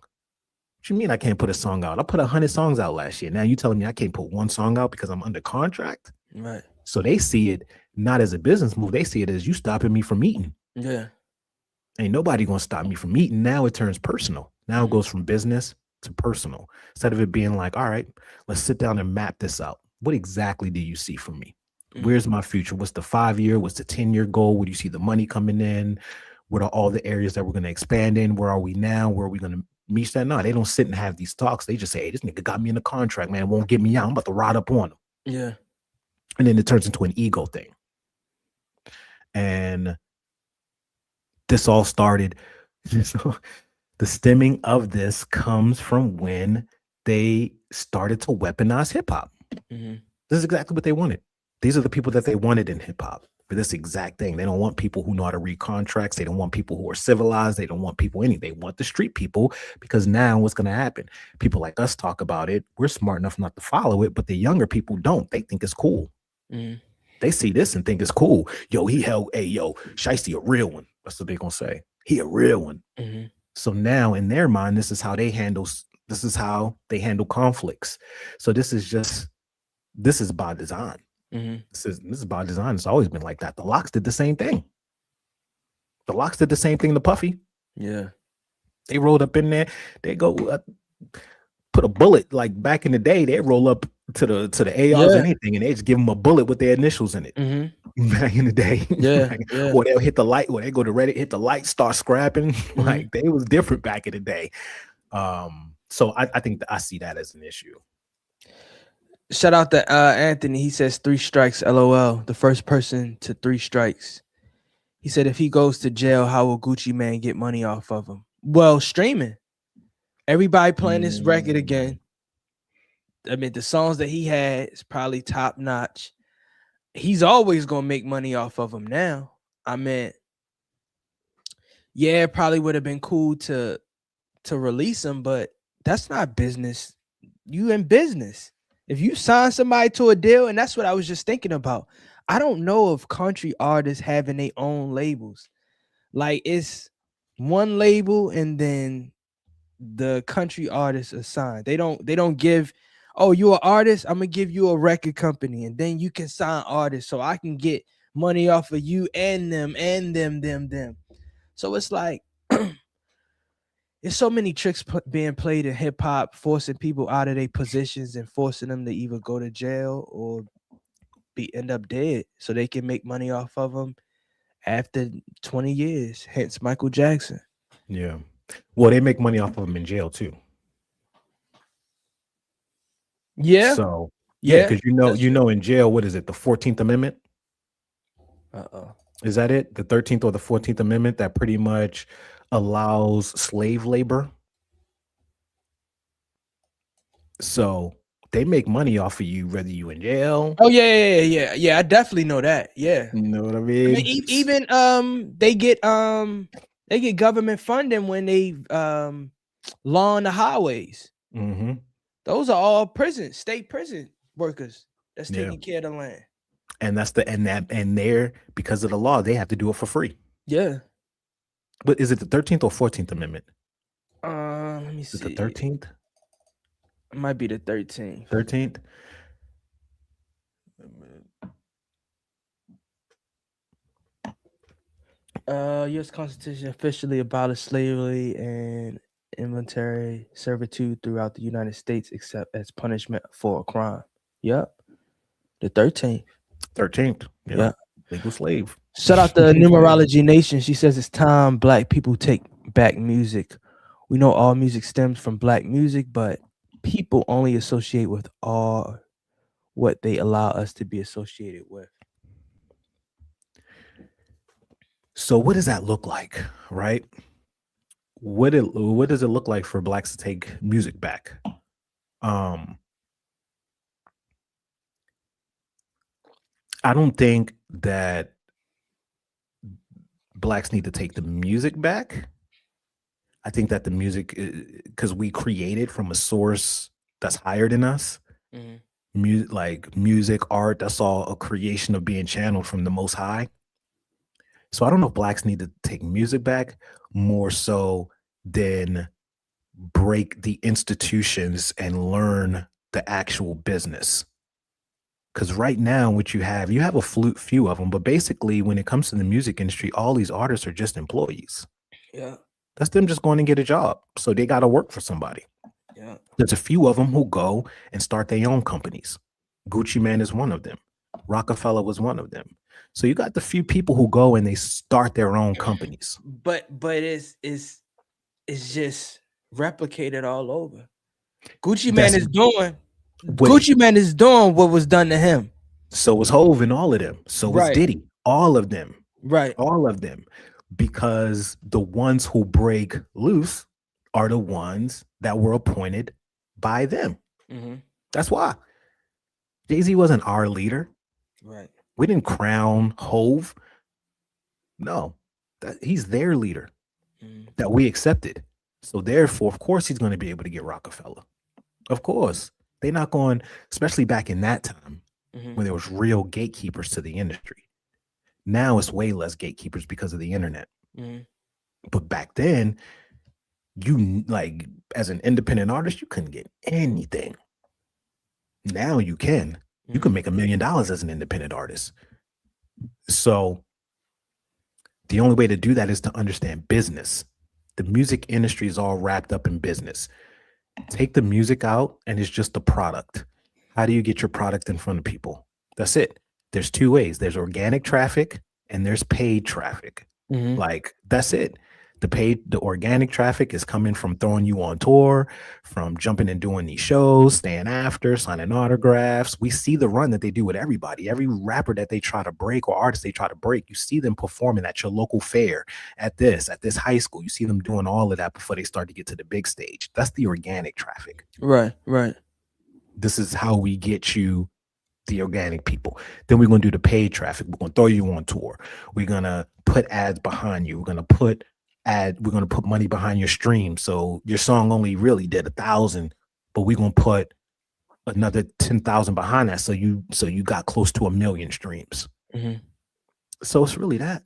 What you mean I can't put a song out? I put 100 songs out last year. Now you telling me I can't put one song out because I'm under contract? Right. So they see it not as a business move. They see it as you stopping me from eating. Yeah. Ain't nobody gonna stop me from eating. Now it turns personal. Now it goes from business to personal. Instead of it being like, all right, let's sit down and map this out. What exactly do you see from me? Where's my future? What's the 5-year? What's the 10-year goal? Where do you see the money coming in? What are all the areas that we're going to expand in? Where are we now? Where are we going to meet that? No, they don't sit and have these talks. They just say, hey, this nigga got me in a contract, man. Won't get me out. I'm about to ride up on him. Yeah. And then it turns into an ego thing. And this all started. So the stemming of this comes from when they started to weaponize hip hop. This is exactly what they wanted. These are the people that they wanted in hip hop for this exact thing. They don't want people who know how to read contracts. They don't want people who are civilized. They don't want people They want the street people, because now what's going to happen? People like us talk about it. We're smart enough not to follow it, but the younger people don't. They think it's cool. They see this and think it's cool. Yo, Shiesty a real one. That's what they're going to say. He a real one. So now in their mind, this is how they handle conflicts. So this is by design. This is by design. It's always been like that. The Locks did the same thing. The Locks did the same thing to Puffy. Yeah. They rolled up in there. They go put a bullet, like back in the day, they roll up to the ARs or anything, and they just give them a bullet with their initials in it. Back in the day. Or they'll hit the light, or they go to Reddit, hit the light, start scrapping. Like, they was different back in the day. So I think I see that as an issue. Shout out to Anthony. He says 3 strikes, LOL. The first person to 3 strikes. He said if he goes to jail, how will Gucci Mane get money off of him? Well, streaming. Everybody playing his record again. I mean, the songs that he had is probably top notch. He's always gonna make money off of them now. I mean, yeah, it probably would have been cool to release him, but that's not business. You in business. If you sign somebody to a deal, and that's what I was just thinking about. I don't know of country artists having their own labels. Like, it's one label and then the country artists are signed. They don't give, oh, you're an artist, I'm gonna give you a record company, and then you can sign artists so I can get money off of you and them and them. So it's like there's so many tricks being played in hip hop, forcing people out of their positions and forcing them to either go to jail or end up dead so they can make money off of them after 20 years. Hence Michael Jackson. Yeah. Well, they make money off of them in jail too. Yeah. So because you know in jail, what is it? The 14th Amendment? Is that it? The 13th or the 14th Amendment that pretty much allows slave labor. So they make money off of you whether you in jail. Oh yeah. I definitely know that. Yeah. You know what I mean? Even they get government funding when they lawn the highways. Those are all state prison workers that's taking care of the land. And they're, because of the law, they have to do it for free. Yeah. But is it the 13th or 14th Amendment? Let me see. Is it the 13th? It might be the 13th. 13th? U.S. Constitution officially abolished slavery and involuntary servitude throughout the United States, except as punishment for a crime. Yep. The 13th. 13th. Yeah. Legal slave. Shout out to Numerology Nation. She says it's time Black people take back music. We know all music stems from Black music, but people only associate with all what they allow us to be associated with. So what does that look like, right? What does it look like for Blacks to take music back? I don't think that Blacks need to take the music back. I think that the music, because we created from a source that's higher than us, music, art, that's all a creation of being channeled from the Most High. So I don't know if Blacks need to take music back more so than break the institutions and learn the actual business. Because right now, what you have a few of them, but basically when it comes to the music industry, all these artists are just employees. Yeah. That's them just going to get a job. So they got to work for somebody. Yeah. There's a few of them who go and start their own companies. Gucci Mane is one of them. Rockefeller was one of them. So you got the few people who go and they start their own companies. But it's just replicated all over. Gucci Mane That's is doing Wait. Gucci Mane is doing what was done to him. So was Hove and all of them. So was Right. Diddy. All of them. Right. All of them. Because the ones who break loose are the ones that were appointed by them. Mhm. That's why. Jay-Z wasn't our leader. Right. We didn't crown Hove. No, he's their leader Mhm. that we accepted. So therefore, of course, he's going to be able to get Rockefeller. Of course. They're not going, especially back in that time Mhm. when there was real gatekeepers to the industry. Now it's way less gatekeepers because of the internet. Mhm. But back then, you like as an independent artist, you couldn't get anything. Now you can. You can make $1 million as an independent artist. So the only way to do that is to understand business. The music industry is all wrapped up in business. Take the music out and it's just a product. How do you get your product in front of people? That's it. There's two ways. There's organic traffic and there's paid traffic. Mhm. Like that's it. The organic traffic is coming from throwing you on tour, from jumping and doing these shows, staying after, signing autographs. We see the run that they do with everybody. Every rapper that they try to break or artist they try to break, you see them performing at your local fair, at this high school. You see them doing all of that before they start to get to the big stage. That's the organic traffic. Right. Right. This is how we get you the organic people. Then we're going to do the paid traffic. We're going to throw you on tour. We're going to put ads behind you. We're going to put money behind your stream. So your song only really did 1,000, but we're going to put another 10,000 behind that. So you got close to 1 million streams. Mhm. So it's really that.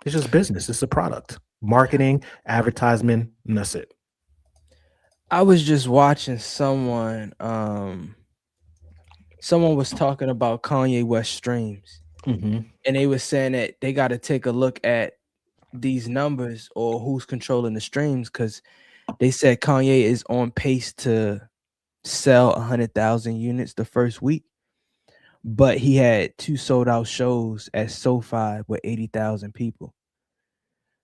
It's just business. It's a product, marketing, advertisement, and that's it. I was just watching someone was talking about Kanye West streams, and they were saying that they got to take a look at these numbers or who's controlling the streams, because they said Kanye is on pace to sell 100,000 units the first week, but he had 2 sold out shows at SoFi with 80,000 people.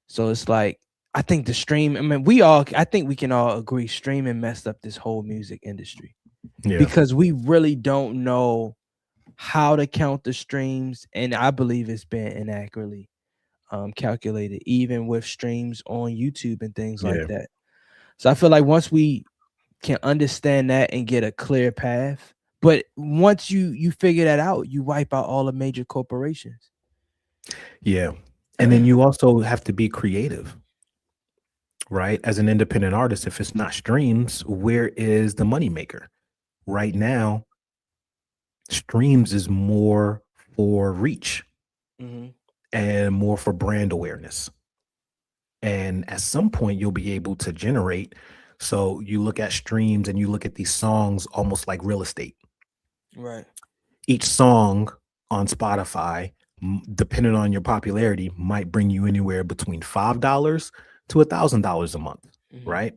So it's like, I think the stream, I think we can all agree streaming messed up this whole music industry. Yeah. Because we really don't know how to count the streams, and I believe it's been inaccurately calculated, even with streams on YouTube and things like that. So I feel like once we can understand that and get a clear path, but once you figure that out, you wipe out all the major corporations. Yeah. And then you also have to be creative, right? As an independent artist, if it's not streams, where is the moneymaker? Right now, streams is more for reach and more for brand awareness. And at some point, you'll be able to generate. So you look at streams and you look at these songs almost like real estate. Right. Each song on Spotify, depending on your popularity, might bring you anywhere between $5 to $1,000 a month, right?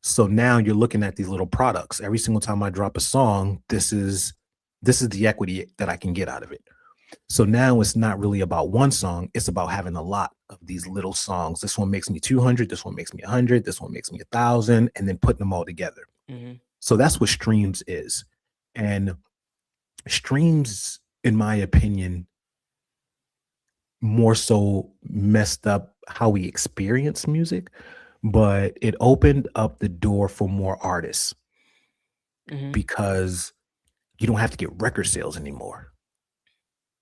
So now you're looking at these little products. Every single time I drop a song, this is the equity that I can get out of it. So now it's not really about one song. It's about having a lot of these little songs. This one makes me 200. This one makes me 100. This one makes me 1,000, and then putting them all together. So that's what streams is. And streams, in my opinion, more so messed up how we experience music, but it opened up the door for more artists because you don't have to get record sales anymore,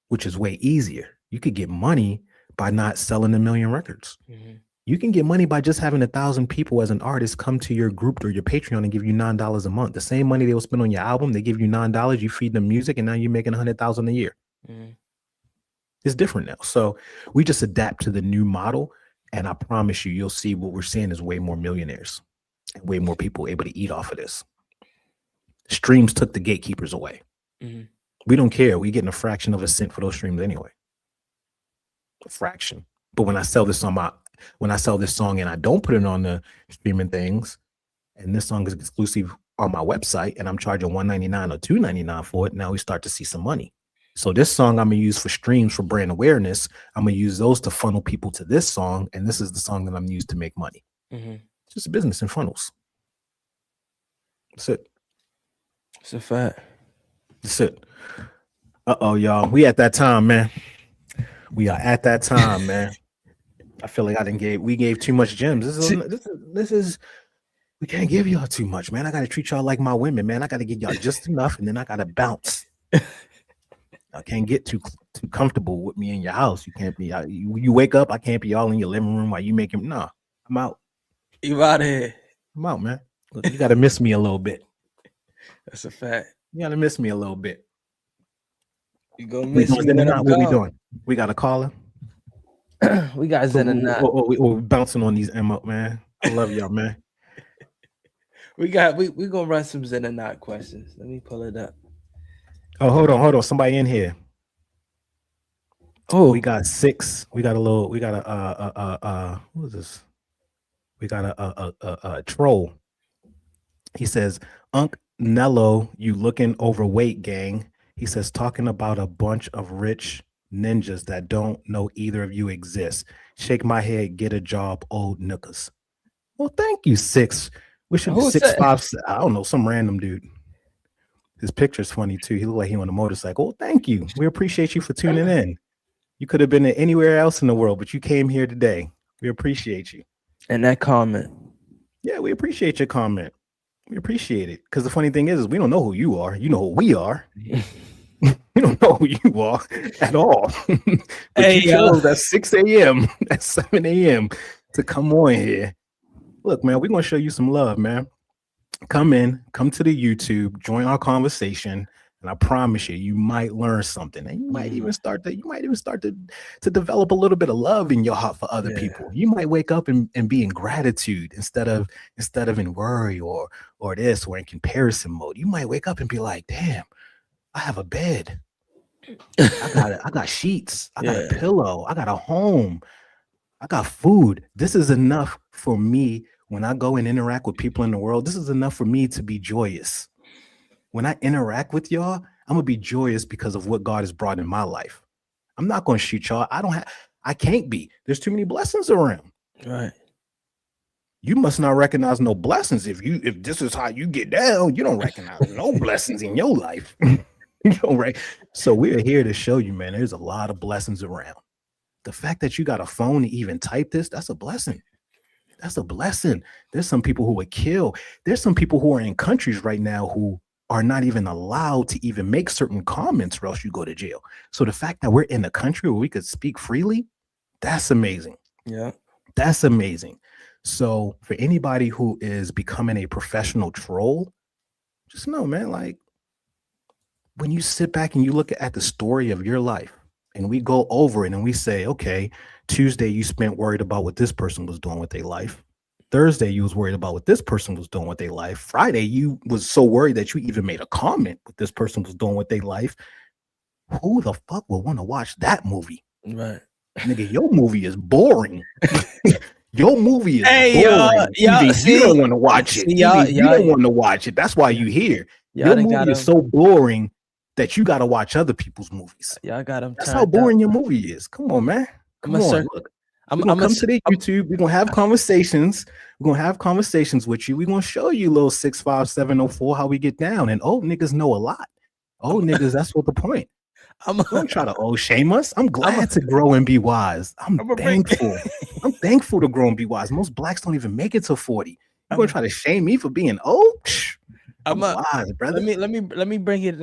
which is way easier. You could get money by not selling 1 million records. You can get money by just having 1,000 people as an artist come to your group or your Patreon and give you $9 a month. The same money they will spend on your album, they give you $9, you feed them music, and now you're making 100,000 a year. It's different now. So we just adapt to the new model, and I promise you'll see what we're seeing is way more millionaires and way more people able to eat off of this. Streams took the gatekeepers away. We don't care. We're getting a fraction of a cent for those streams anyway. A fraction. But when I sell this song and I don't put it on the streaming things, and this song is exclusive on my website, and I'm charging $199 or $299 for it, now we start to see some money. So this song I'm gonna use for streams for brand awareness. I'm gonna use those to funnel people to this song, and this is the song that I'm used to make money. It's just a business in funnels. That's it. It's a fact. That's it. Y'all. We at that time, man. We are at that time, man. I feel like we gave too much gems. This is we can't give y'all too much, man. I gotta treat y'all like my women, man. I gotta give y'all just enough, and then I gotta bounce. I can't get too comfortable with me in your house. You can't be. You wake up, I can't be all in your living room while you making. Nah, I'm out. You out of here. I'm out, man. Look, you gotta miss me a little bit. That's a fact. You gotta miss me a little bit. You gonna miss me? What we doing? We got a caller. We got Zen and Knot. We're bouncing on these M up, man. I love y'all, man. We gonna run some Zen and Knot questions. Let me pull it up. Oh, hold on. Somebody in here. Oh, we got 6. We got a what is this? We got a troll. He says, Unc Nello, you looking overweight, gang. He says, talking about a bunch of rich ninjas that don't know either of you exist. Shake my head, get a job, old niggas. Well, thank you, 6. We should be 6'5". I don't know, some random dude. His picture's funny too. He looked like he on a motorcycle. Well, thank you. We appreciate you for tuning in. You could have been anywhere else in the world, but you came here today. We appreciate you. And that comment. Yeah, we appreciate your comment. We appreciate it. Because the funny thing is we don't know who you are. You know who we are. We don't know who you are at all. But hey, you chose at 6 a.m., at 7 a.m. to come on here. Look, man, we're going to show you some love, man. Come to the YouTube, join our conversation, and I promise you might learn something. And you might even start to develop a little bit of love in your heart for other people. You might wake up and be in gratitude instead of in worry or this or in comparison mode. You might wake up and be like, damn, I have a bed. I got sheets. I got a pillow. I got a home. I got food. This is enough for me. When I go and interact with people in the world, this is enough for me to be joyous. When I interact with y'all, I'm gonna be joyous because of what God has brought in my life. I'm not gonna shoot y'all. I can't be. There's too many blessings around. Right. You must not recognize no blessings. If this is how you get down, you don't recognize no blessings in your life. You know, right? So we're here to show you, man, there's a lot of blessings around. The fact that you got a phone to even type this, that's a blessing. That's a blessing. There's some people who would kill. There's some people who are in countries right now who are not even allowed to even make certain comments or else you go to jail. So the fact that we're in a country where we could speak freely, that's amazing. Yeah. That's amazing. So for anybody who is becoming a professional troll, just know, man, like when you sit back and you look at the story of your life and we go over it and we say, okay, Tuesday, you spent worried about what this person was doing with their life. Thursday, you was worried about what this person was doing with their life. Friday, you was so worried that you even made a comment what this person was doing with their life. Who the fuck would want to watch that movie? Right. Nigga, your movie is boring. Your movie is boring. You don't want to watch it. You don't want to watch it. That's why you here. Your movie is so boring that you got to watch other people's movies. Y'all got them. That's how boring your movie is. Come on, man. Come on. Look, I'm gonna come to the YouTube. We're gonna have conversations. We're gonna have conversations with you. We're gonna show you little 65704 how we get down. And old niggas know a lot. Old niggas, that's what the point. Don't try to shame us. I'm glad to grow and be wise. I'm thankful. I'm thankful to grow and be wise. Most blacks don't even make it to 40. You're gonna try to shame me for being old? I'm wise, brother. Let me bring it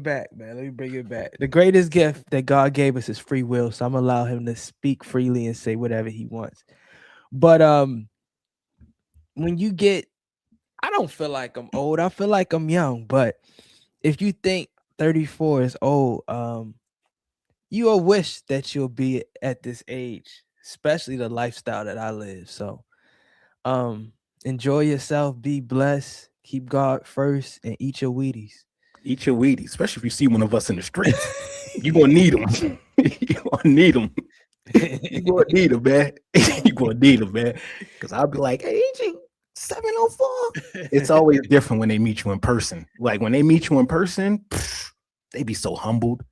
back, man. Let me bring it back. The greatest gift that God gave us is free will. So I'm gonna allow him to speak freely and say whatever he wants. But when you get, I don't feel like I'm old. I feel like I'm young. But if you think 34 is old, you will wish that you'll be at this age, especially the lifestyle that I live. So enjoy yourself, be blessed. Keep God first and eat your Wheaties. Eat your Wheaties, especially if you see one of us in the streets. You're going to need them. You're going to need them. You're going to need them, man. You're going to need them, man. Because I'll be like, hey, EG, 704. It's always different when they meet you in person. Like when they meet you in person, they be so humbled.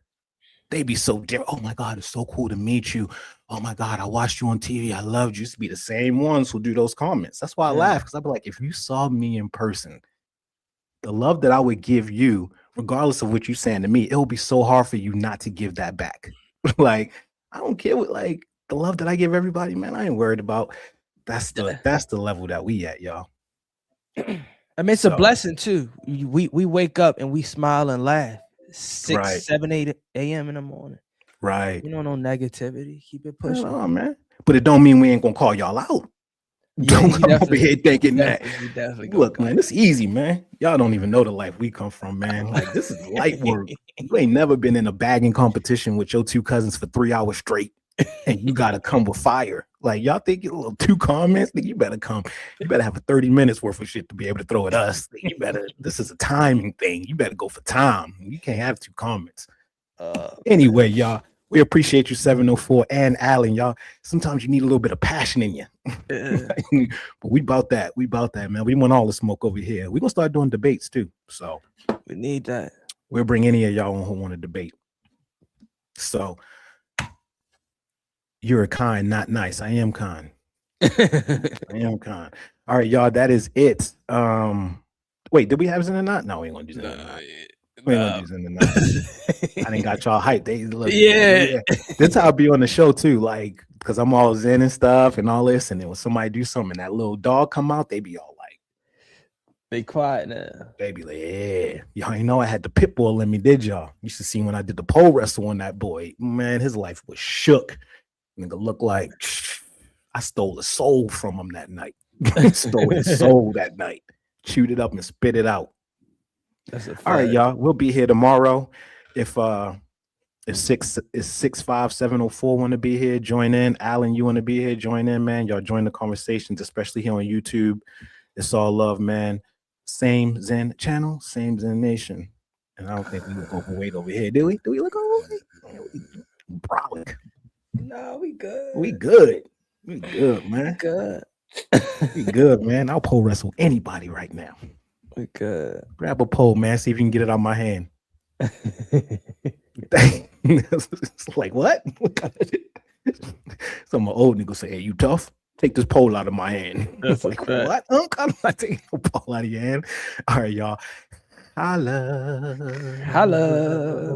they be so different. Oh my God, it's so cool to meet you. Oh my God, I watched you on TV. I loved you. Used to be the same ones who do those comments. That's why I laugh, because I'd be like, if you saw me in person, the love that I would give you, regardless of what you're saying to me, it will be so hard for you not to give that back. Like, I don't care what, like, the love that I give everybody, man, I ain't worried about. That's the level that we at, y'all. I mean, it's a blessing too. We wake up and we smile and laugh 6, Right. 7, 8 a.m. in the morning. Right. You know, no negativity. Keep it pushing. Oh, man. But it don't mean we ain't gonna call y'all out. Yeah, Don't come over here thinking that. We definitely Look, man, it's easy, man. Y'all don't even know the life we come from, man. Like, this is light work. You ain't never been in a bagging competition with your 2 cousins for 3 hours straight, and you gotta come with fire. Like, y'all think you little 2 comments? You better come. You better have a 30 minutes worth of shit to be able to throw at us. You better. This is a timing thing. You better go for time. You can't have 2 comments. Anyway, y'all, we appreciate you, 704 and Allen. Y'all, sometimes you need a little bit of passion in you. But we about that. We about that, man. We want all the smoke over here. We're gonna start doing debates too. So we need that. We'll bring any of y'all on who want to debate. So you're kind, not nice. I am kind. I am kind. All right, y'all. That is it. Wait, did we have Zen or not? No, we ain't gonna do that. We ain't gonna do Zen or not. I didn't got y'all hyped. They look, yeah. That's how I be on the show too. Like, because I'm all Zen and stuff and all this, and then when somebody do something, that little dog come out, they be all like, they quiet now. They be like, yeah. Y'all ain't know I had the pit bull in me, did y'all? You should see when I did the pole wrestle on that boy. Man, his life was shook. Nigga looked like I stole a soul from him that night. Stole his soul that night. Chewed it up and spit it out. All right, y'all. We'll be here tomorrow. If 65704 want to be here, join in. Alan, you want to be here, join in, man. Y'all join the conversations, especially here on YouTube. It's all love, man. Same Zen channel, same Zen nation. And I don't think we look overweight over here, do we? Do we look overweight? Brolic. No, we good. We good. We good, man. Good. We good, man. I'll pole wrestle anybody right now. We good. Grab a pole, man. See if you can get it out my hand. It's like, what? So my old nigga say, hey, you tough? Take this pole out of my hand. It's like, what? I'm not taking no pole out of your hand. All right, y'all. Holla. Holla.